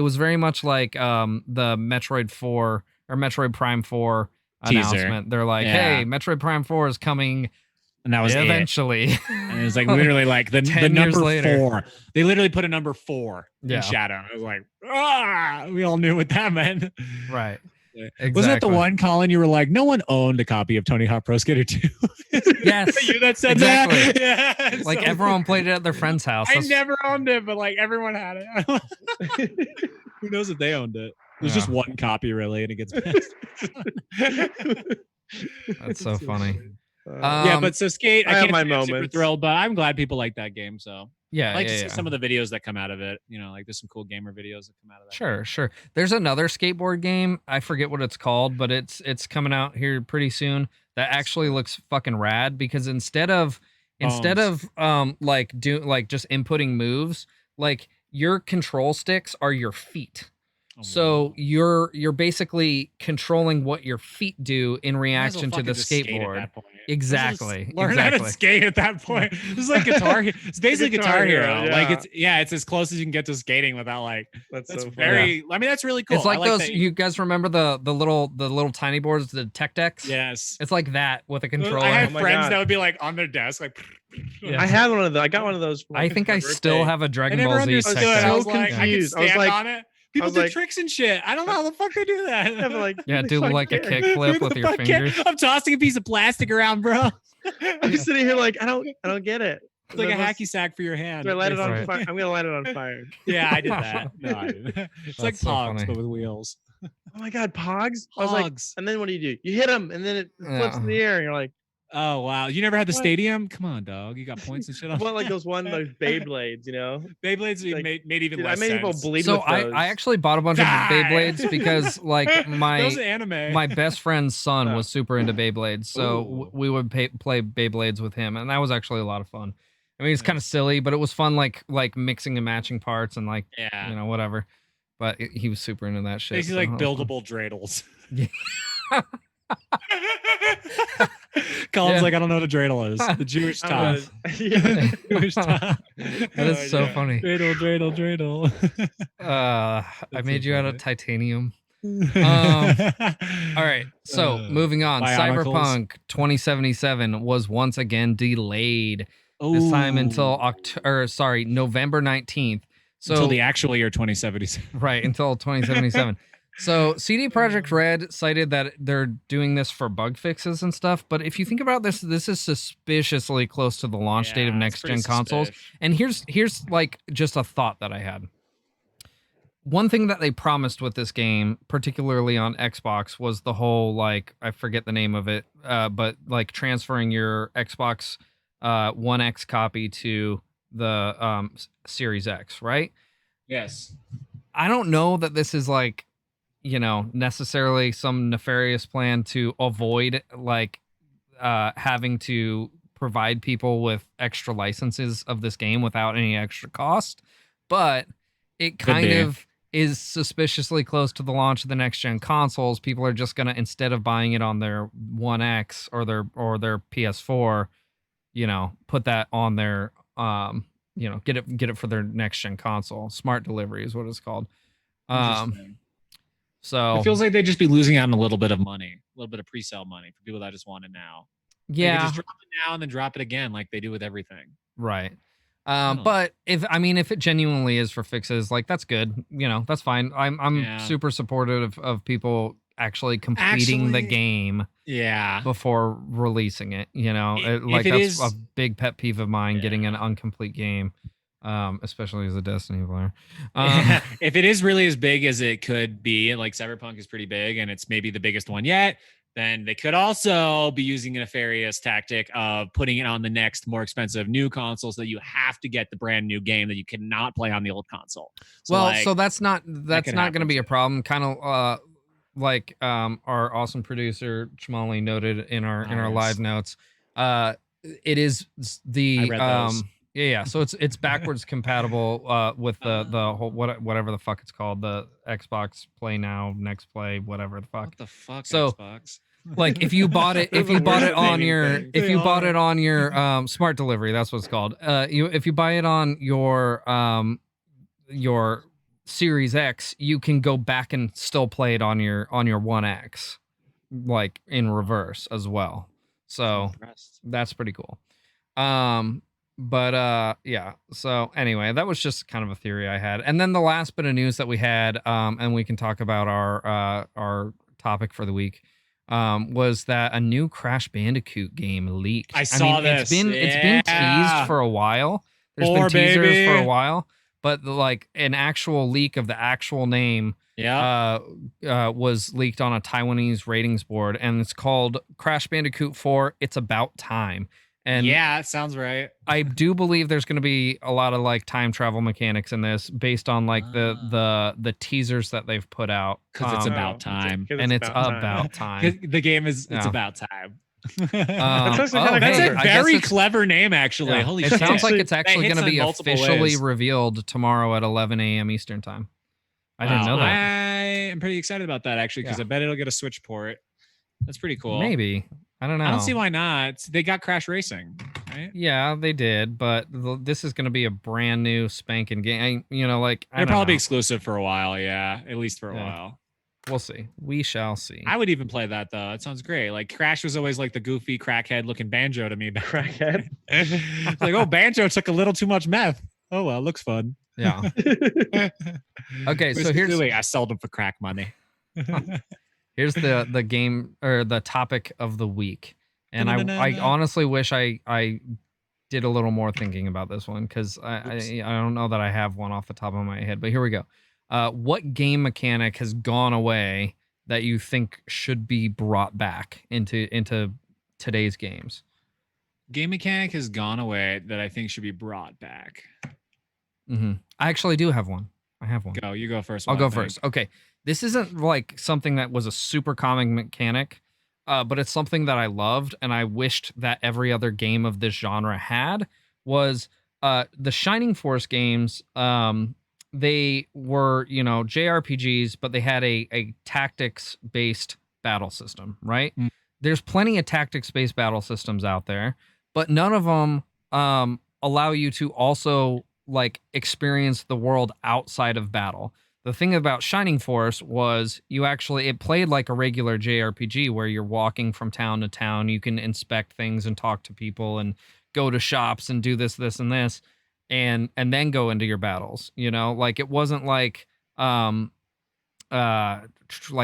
Metroid 4 or Metroid Prime 4 Teaser. announcement. They're like, Yeah. hey, Metroid Prime 4 is coming And that was it. eventually. And it was like literally like the 10 years number later. 4. They literally put a number 4 Yeah. in shadow. It was like, we all knew what that meant. Right. Yeah. Exactly. Wasn't that the one, Colin? You were like, no one owned a copy of Tony Hawk Pro Skater 2. Yes. You that said Exactly. that? Yeah. Like So- everyone played it at their friend's house. I That's- never owned it, but like everyone had it. Who knows if they owned it? There's just Yeah. one copy, really, and it gets passed. That's so funny. Yeah, Um, but so Skate, I I have can't my say I'm super moments. thrilled, but I'm glad people like that game. So Yeah, I like yeah, to see yeah. some of the videos that come out of it. Like there's some cool gamer videos that come out of that. Sure, sure. There's another skateboard game. I forget what it's called, but it's coming out here pretty soon. That actually looks fucking rad because instead of like just inputting moves, like your control sticks are your feet. So you're basically controlling what your feet do in reaction to the skateboard. Exactly. Learn how to skate at that point. This is like Guitar. It's basically Guitar Hero. Yeah. Like it's as close as you can get to skating without like. That's so very. I mean, that's really cool. It's like those. You guys remember the little tiny boards, the tech decks? Yes. It's like that with a controller. I had friends that would be like on their desk, like. Yeah. I had one of those. I got one of those. I think I still have a Dragon Ball Z tech deck. I was like, I can stand on it. People do tricks and shit. I don't know how the fuck they do that. Yeah, do like a kickflip with your fingers. I'm tossing a piece of plastic around, bro. I'm just sitting here like I don't get it. It's like a hacky sack for your hand. Do I light it on fire? I'm gonna light it on fire. Yeah, I did that. No, I didn't. It's like Pogs, but with wheels. Oh my god, Pogs! I was like, and then what do? You hit them, and then it flips in the air, and you're like, oh wow, you never had the stadium? Come on, dog. You got points and shit on. Well, like those Beyblades, you know. Beyblades like, made even less sense. People bleed so with those. I actually bought a bunch of Beyblades because like my best friend's son was super into Beyblades, so we would play Beyblades with him, and that was actually a lot of fun. I mean, it's kind of silly, but it was fun, like mixing and matching parts and like you know, whatever. But he was super into that shit. Basically, like buildable dreidels. Yeah. Colin's like, I don't know what a dreidel is. The Jewish top. Jewish top. That is so funny. Dreidel. I made you out of titanium. All right, so moving on. Cyberpunk 2077 was once again delayed. This time until November 19th. So until the actual year 2077. Right, until 2077. So CD Projekt Red cited that they're doing this for bug fixes and stuff, but if you think about this, this is suspiciously close to the launch date of next-gen consoles. And here's like just a thought that I had. One thing that they promised with this game, particularly on Xbox, was the whole, like, I forget the name of it, but like transferring your Xbox One X copy to the Series X, right? Yes. I don't know that this is like, you know, necessarily some nefarious plan to avoid like having to provide people with extra licenses of this game without any extra cost, but it kind of is suspiciously close to the launch of the next gen consoles. People are just gonna, instead of buying it on their One X or their PS4, you know, put that on their you know, get it for their next gen console. Smart delivery is what it's called. So it feels like they'd just be losing out on a little bit of money, a little bit of pre-sale money for people that just want it now. Yeah, they could just drop it now and then drop it again, like they do with everything. Right. But if it genuinely is for fixes, like that's good. You know, that's fine. I'm super supportive of people actually completing the game. Yeah. Before releasing it, you know, that's a big pet peeve of mine. Getting an incomplete game. Especially as a Destiny player. If it is really as big as it could be, like Cyberpunk is pretty big and it's maybe the biggest one yet, then they could also be using a nefarious tactic of putting it on the next more expensive new console so that you have to get the brand new game that you cannot play on the old console. So that's not going to be a problem. Kind of like our awesome producer Chmali noted in our live notes. It is the Yeah, so it's backwards compatible with the whole whatever the fuck it's called, the Xbox Play Now, Next Play, whatever the fuck. What the fuck? So, Xbox? Like if you bought it on your smart delivery, that's what it's called. If you buy it on your Series X, you can go back and still play it on your One X, like in reverse as well. So that's pretty cool. But yeah, so anyway, that was just kind of a theory I had. And then the last bit of news that we had, and we can talk about our topic for the week, was that a new Crash Bandicoot game leaked. I saw this. It's been teased for a while. There's been teasers for a while, but like an actual leak of the actual name was leaked on a Taiwanese ratings board, and it's called Crash Bandicoot 4 It's About Time. And yeah, it sounds right. I do believe there's going to be a lot of like time travel mechanics in this, based on like the teasers that they've put out. Because it's about time, and it's about time. The game is it's about time. That's a very clever name, actually. Yeah. Holy it shit! Sounds like it's actually going to be officially revealed tomorrow at 11 a.m. Eastern time. I didn't know that. am pretty excited about that actually because Yeah. I bet it'll get a Switch port. That's pretty cool. Maybe. I don't know. I don't see why not. They got Crash Racing, right? Yeah, they did, but this is going to be a brand new spanking game. They're probably exclusive for a while. Yeah, at least for a Yeah. while. We'll see. We shall see. I would even play that though. It sounds great. Like Crash was always like the goofy crackhead looking Banjo to me. Crackhead. It's like, oh, Banjo took a little too much meth. Oh well, looks fun. Yeah. Okay, so I sold them for crack money. here's the game or the topic of the week, and I honestly wish I did a little more thinking about this one because I don't know that I have one off the top of my head. But here we go. What game mechanic has gone away that you think should be brought back into today's games? Game mechanic has gone away that I think should be brought back. Mm-hmm. I actually do have one. I have one. Go. You go first. I'll go first. Okay. This isn't like something that was a super common mechanic, but it's something that I loved and I wished that every other game of this genre had was the Shining Force games. They were, JRPGs, but they had a tactics-based battle system, right? Mm. There's plenty of tactics-based battle systems out there, but none of them allow you to also like experience the world outside of battle. The thing about Shining Force was it played like a regular JRPG where you're walking from town to town. You can inspect things and talk to people and go to shops and do this, and this, and then go into your battles. Like it wasn't like like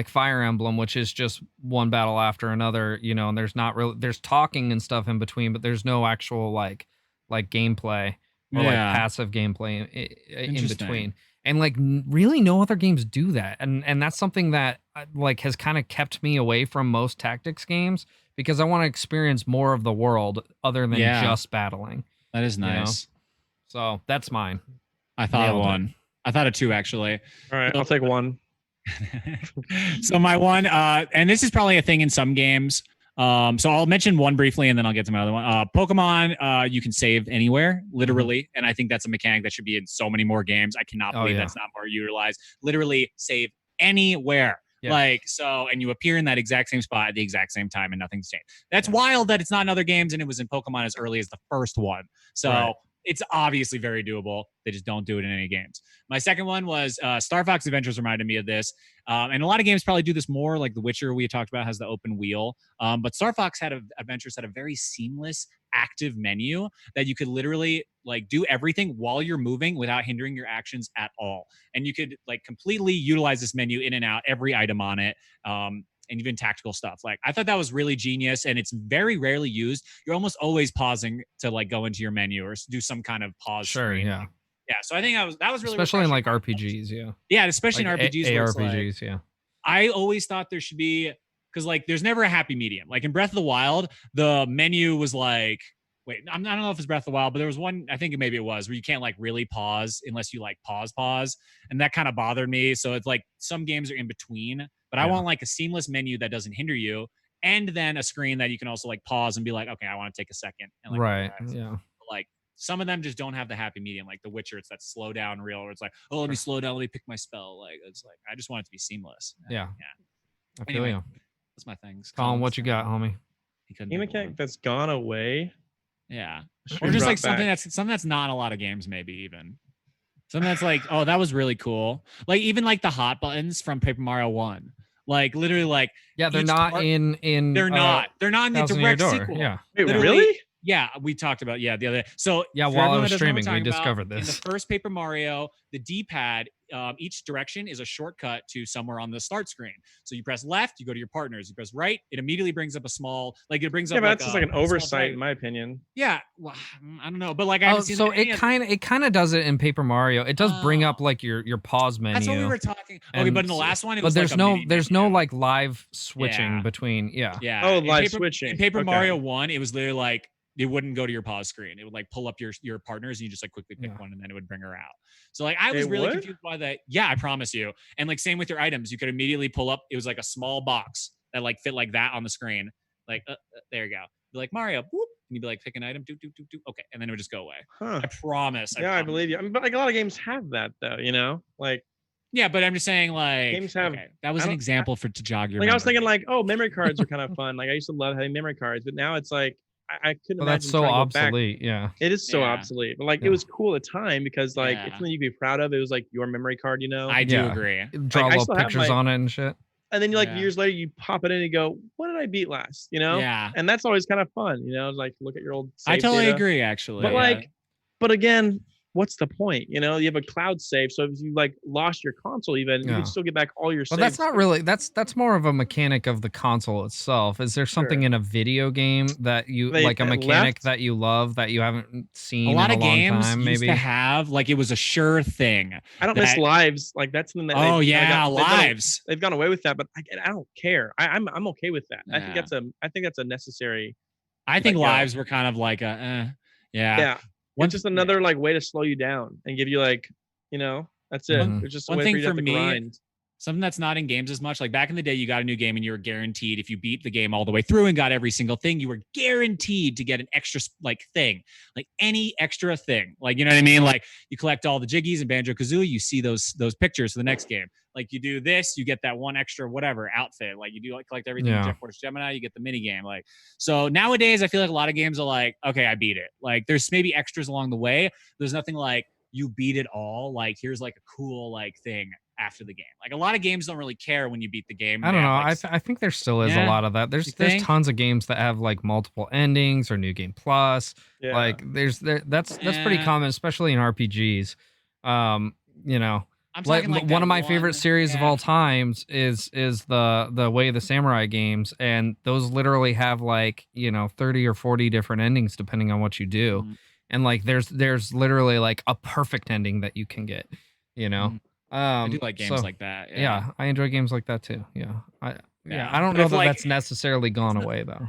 Fire Emblem, which is just one battle after another, and there's talking and stuff in between, but there's no actual like gameplay or like passive gameplay in between. And like really no other games do that. And that's something that like has kind of kept me away from most tactics games because I want to experience more of the world other than just battling. That is nice. So that's mine. I thought of one. I thought of two actually. All right, I'll take one. So my one, and this is probably a thing in some games. So I'll mention one briefly and then I'll get to my other one. Pokemon, you can save anywhere, literally. And I think that's a mechanic that should be in so many more games. I cannot believe that's not more utilized. Literally save anywhere. Yeah. And you appear in that exact same spot at the exact same time and nothing's changed. That's wild that it's not in other games and it was in Pokemon as early as the first one. So it's obviously very doable. They just don't do it in any games. My second one was Star Fox Adventures reminded me of this. And a lot of games probably do this more, like The Witcher we talked about has the open wheel. But Star Fox Adventures had a very seamless active menu that you could literally like do everything while you're moving without hindering your actions at all. And you could like completely utilize this menu in and out, every item on it. And even tactical stuff. Like I thought that was really genius and it's very rarely used. You're almost always pausing to like go into your menu or do some kind of pause. Sure, screen. Yeah. Yeah. So I think that was really especially in like RPGs, yeah. Yeah, especially like in RPGs. ARPGs, yeah. I always thought there should be because like there's never a happy medium. Like in Breath of the Wild, the menu was like I don't know if it's Breath of the Wild, but there was one, I think maybe it was, where you can't like really pause unless you like pause. And that kind of bothered me. So it's like some games are in between, but I want like a seamless menu that doesn't hinder you. And then a screen that you can also like pause and be like, okay, I want to take a second. And, like, right. Yeah. But, like some of them just don't have the happy medium. Like The Witcher, it's that slow down reel where it's like, oh, let me slow down. Let me pick my spell. Like, it's like, I just want it to be seamless. Yeah. I feel you. That's my things. Colin, what you got, homie? Game mechanic that's gone away. Yeah. Or just like something that's not in a lot of games, maybe even. Something that's like, oh, that was really cool. Like even like the hot buttons from Paper Mario 1. Like literally like they're not in they're not in the direct sequel. Yeah. Wait, really? Yeah, we talked about the other day. So while I was streaming, we discovered this. In the first Paper Mario, the D-pad, each direction is a shortcut to somewhere on the start screen. So you press left, you go to your partners. You press right, it immediately brings up a small, like it brings up. Yeah, but that's just like an oversight, in my opinion. Yeah, well, I don't know, but like I haven't seen. So it kind of does it in Paper Mario. It does bring up like your pause menu. That's what we were talking. Okay, but in the last one, it was there's no like live switching between. Yeah. Oh, live switching. In Paper Mario 1, it was literally like. It wouldn't go to your pause screen. It would like pull up your partners and you just like quickly pick one and then it would bring her out. So like I was really confused by that. Yeah, I promise you. And like same with your items, you could immediately pull up. It was like a small box that like fit like that on the screen. Like there you go. Be like Mario, boop, and you'd be like pick an item, do. Okay, and then it would just go away. Huh. I promise. I believe you. I mean, but like a lot of games have that though. Like Yeah, but I'm just saying, like, Games have- okay, that was I an don't- example to jog your Like I was memory. thinking, like, oh, memory cards are kind of fun. Like I used to love having memory cards, but now it's like I couldn't Well, that's imagine so trying to go back. obsolete. Yeah. It is so Yeah. obsolete, but like Yeah. it was cool at the time because like it's Yeah. something you could be proud of. It was like your memory card, you know. I do Yeah. agree. Draw I little still have pictures my- on it and shit. And then like Yeah. years later, you pop it in and you go, "What did I beat last?" You know. Yeah. And that's always kind of fun, you know. Like look at your old. I save totally data. agree, actually. But yeah. like, but again, what's the point? You know, you have a cloud save, so if you like lost your console, even you Yeah. can still get back all your. Well, saves. that's not really. That's more of a mechanic of the console itself. Is there something Sure. in a video game that you They- like a that mechanic left- that you love that you haven't seen a lot in of a long games time? used Maybe. to have like it was a sure thing. I don't miss that- lives. Like that's something that. Oh they've kinda yeah, got- they've gone- lives. They've gone away with that, but I don't care. I'm okay with that. I think Yeah. that's a necessary. I think let go. lives were kind of like a yeah. Yeah, One- it's just another like way to slow you down and give you like, you know, that's it. Mhm. It's just a One way thing for you to for have to me- grind. Something that's not in games as much. Like back in the day, you got a new game and you were guaranteed if you beat the game all the way through and got every single thing, you were guaranteed to get an extra like thing, like any extra thing. Like you know what I mean? Like you collect all the jiggies and Banjo Kazooie, you see those pictures for the next game. Like you do this, you get that one extra whatever outfit. Like you do like collect everything in Yeah. Jet Force Gemini, you get the mini game. Like so nowadays, I feel like a lot of games are like, okay, I beat it. Like there's maybe extras along the way. There's nothing like you beat it all. Like here's like a cool like thing after the game. Like a lot of games don't really care when you beat the game. I They don't have, know. like, I think there still is Yeah. a lot of that. There's You think? tons of games that have like multiple endings or new game plus. Yeah. Like that's pretty Yeah. common, especially in RPGs. You know, I'm like, talking like one of that my favorite series of yeah. all times is the Way of the Samurai games, and those literally have like 30 or 40 different endings depending on what you do. Mhm. And like there's literally like a perfect ending that you can get. Mhm. I do like games so- like that. yeah, I enjoy games like that too. Yeah, I Yeah, I don't but know if, that like, that's necessarily gone away though.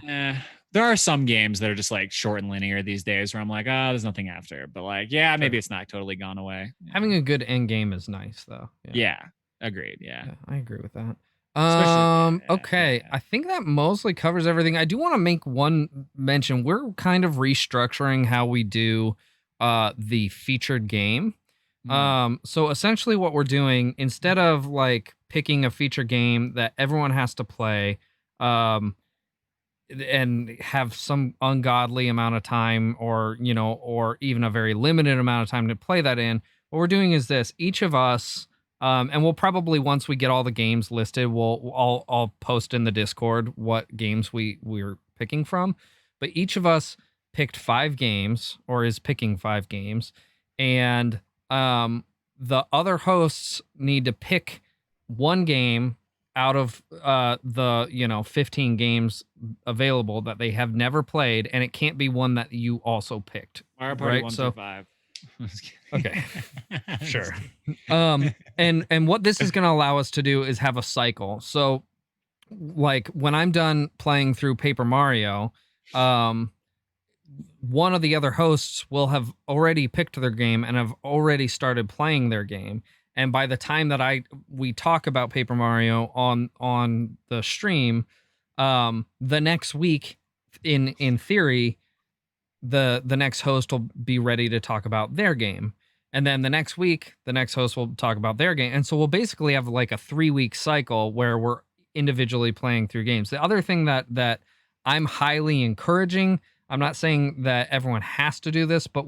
There are some games that are just like short and linear these days where I'm like, oh, there's nothing after. But like, yeah, maybe it's not totally gone away. Yeah. Having a good end game is nice though. Yeah, agreed. Yeah. Yeah, I agree with that. Especially- Okay, yeah. I think that mostly covers everything. I do want to make one mention. We're kind of restructuring how we do the featured game. So essentially what we're doing, instead of like picking a feature game that everyone has to play, and have some ungodly amount of time or even a very limited amount of time to play that in, what we're doing is this: each of us, and we'll probably, once we get all the games listed, I'll post in the Discord what games we're picking from, but each of us picked 5 games or is picking 5 games, and the other hosts need to pick one game out of the 15 games available that they have never played, and it can't be one that you also picked. Mario Party right, 1 so- through 5. Okay. Sure. And what this is going to allow us to do is have a cycle. So like when I'm done playing through Paper Mario, one of the other hosts will have already picked their game and have already started playing their game. And by the time that we talk about Paper Mario on the stream, the next week, in theory, the next host will be ready to talk about their game. And then the next week, the next host will talk about their game. And so we'll basically have like a 3-week cycle where we're individually playing through games. The other thing that I'm highly encouraging, I'm not saying that everyone has to do this, but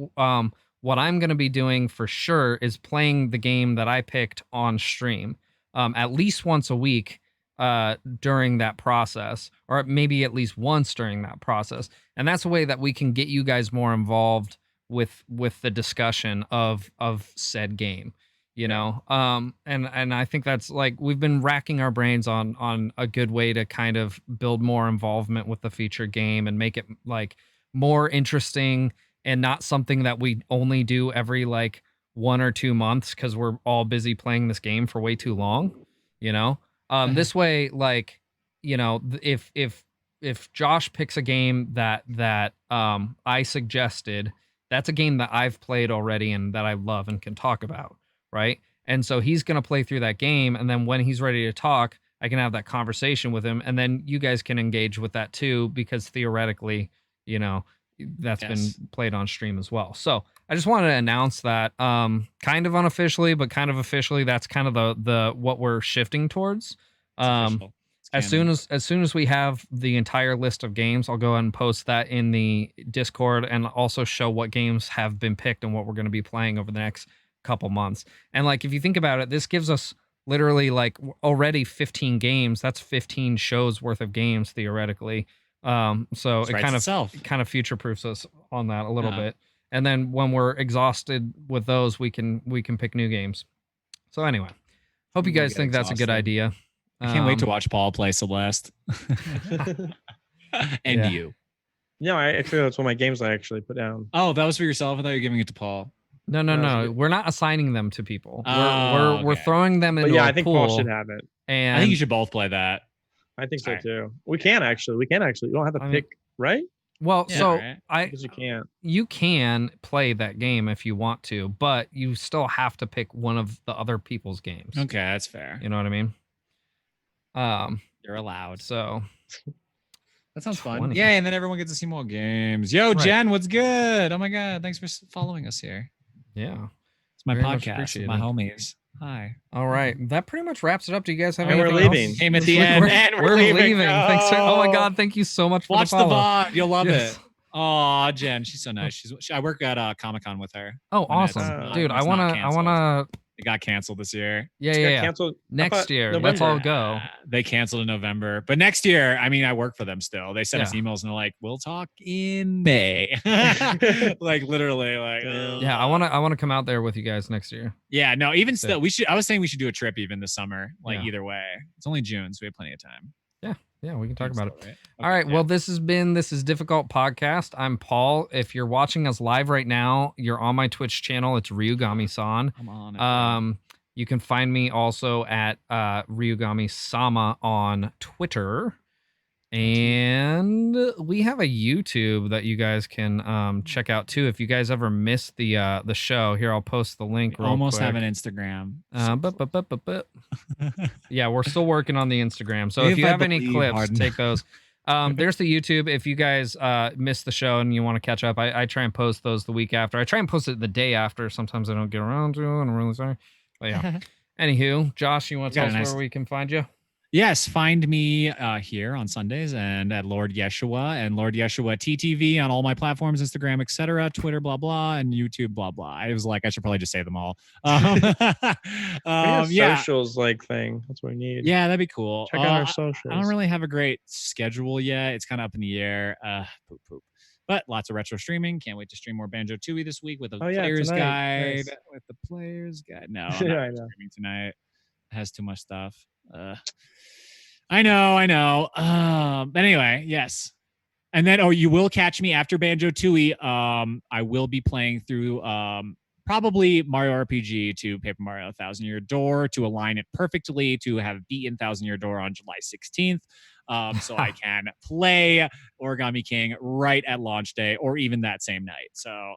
what I'm going to be doing for sure is playing the game that I picked on stream at least once a week during that process, or maybe at least once during that process. And that's a way that we can get you guys more involved with the discussion of said game, and I think that's like, we've been racking our brains on a good way to kind of build more involvement with the featured game and make it like more interesting and not something that we only do every like 1 or 2 months because we're all busy playing this game for way too long, this way, like, if Josh picks a game that I suggested, that's a game that I've played already and that I love and can talk about, right? And so he's going to play through that game, and then when he's ready to talk, I can have that conversation with him, and then you guys can engage with that too, because theoretically, that's Yes. been played on stream as well. So I just wanted to announce that, kind of unofficially, but kind of officially. That's kind of the what we're shifting towards. It's official. It's canon. As soon as we have the entire list of games, I'll go ahead and post that in the Discord and also show what games have been picked and what we're going to be playing over the next couple months. And like, if you think about it, this gives us literally like already 15 games. That's 15 shows worth of games theoretically. So it kind of future proofs us on that a little bit. And then when we're exhausted with those, we can pick new games. So anyway, hope you guys think that's a good idea. I can't wait to watch Paul play Celeste. And you. No, actually that's one of my games I actually put down. Oh, that was for yourself? I thought you were giving it to Paul. No. We're not assigning them to people. We're throwing them into I think pool, Paul should have it. And I think you should both play that. I think so too. We can actually. You don't have to pick, right? Well, because you can't. You can play that game if you want to, but you still have to pick one of the other people's games. Okay, that's fair. You know what I mean? You're allowed. So that sounds fun. Yeah, and then everyone gets to see more games. Yo, Jen, what's good? Oh my god, thanks for following us here. Yeah, it's my podcast, my homies. Hi. All right, that pretty much wraps it up. Do you guys have anything anything else? We're leaving. Came at the end, and we're leaving. Thanks for, oh my god, thank you so much for watch the follow. VOD. You'll love it. Oh, Jen, she's so nice. I work at Comic-Con with her. Oh, awesome, dude. I wanna. It got canceled this year. Yeah. Canceled next year. November. Let's all go. They canceled in November, but next year, I mean, I work for them still. They send us emails and they're like, "We'll talk in May." Like literally, like. Yeah, I wanna come out there with you guys next year. Yeah, no, even still, we should. I was saying we should do a trip even this summer. Like either way, it's only June, so we have plenty of time. Yeah, we can talk about it. Right? Okay, all right. Well, this is Difficult Podcast. I'm Paul. If you're watching us live right now, you're on my Twitch channel. It's Ryugami-san. I'm on it. You can find me also at Ryugami-sama on Twitter. And we have a YouTube that you guys can check out too. If you guys ever missed the show, here I'll post the link. We almost have an Instagram. Yeah, we're still working on the Instagram. So if you have any clips, take those. There's the YouTube. If you guys missed the show and you want to catch up, I try and post those the week after. I try and post it the day after. Sometimes I don't get around to it, and I'm really sorry. But yeah. Anywho, Josh, you want to tell us where we can find you? Yes, find me here on Sundays and at Lord Yeshua and Lord Yeshua TTV on all my platforms, Instagram, etc., Twitter, blah blah, and YouTube, blah blah. I was like, I should probably just say them all. Socials like thing. That's what we need. Yeah, that'd be cool. Check out our socials. I don't really have a great schedule yet. It's kind of up in the air. Poop. But lots of retro streaming. Can't wait to stream more Banjo Tooie this week with a player's guide. Nice. With the player's guide. No, I'm not streaming tonight. It has too much stuff. I know. But anyway, yes. And then, you will catch me after Banjo Tooie. I will be playing through probably Mario RPG to Paper Mario 1,000 Year Door to align it perfectly to have beaten 1,000 Year Door on July 16th. So I can play Origami King right at launch day or even that same night. So,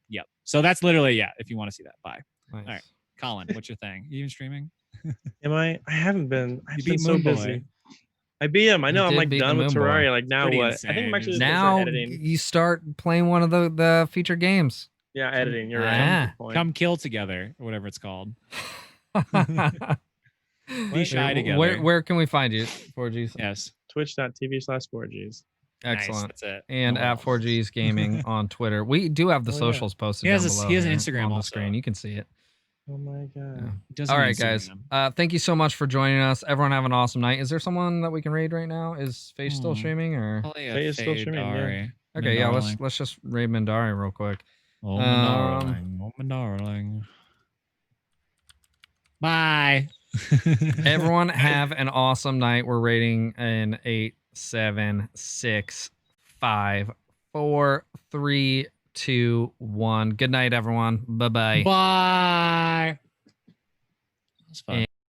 yep. So that's literally, if you want to see that. Bye. Nice. All right. Colin, what's your thing? You even streaming? Am I? I haven't been. I've been so busy. I beat him. I know. I'm like done with Terraria. Like now what? Insane. I think I'm actually now editing. You start playing one of the feature games. Yeah, editing. You're right. Come kill together or whatever it's called. Be shy together. Where can we find you? 4Gs. Yes. Twitch.tv/4Gs. Excellent. Nice, that's it. And at 4Gs Gaming on Twitter. We do have the socials posted down below. He has an Instagram on on the screen. You can see it. Oh my god. Yeah. All right, guys. Thank you so much for joining us. Everyone have an awesome night. Is there someone that we can raid right now? Is Face still streaming or? Faye is still streaming. Yeah. Okay, yeah. Let's just raid Mandari real quick. Oh my darling. Bye. Everyone have an awesome night. We're rating in 8, 7, 6, 5, 4, 3, 2, 1. Good night, everyone. Bye-bye. Bye. That's fun.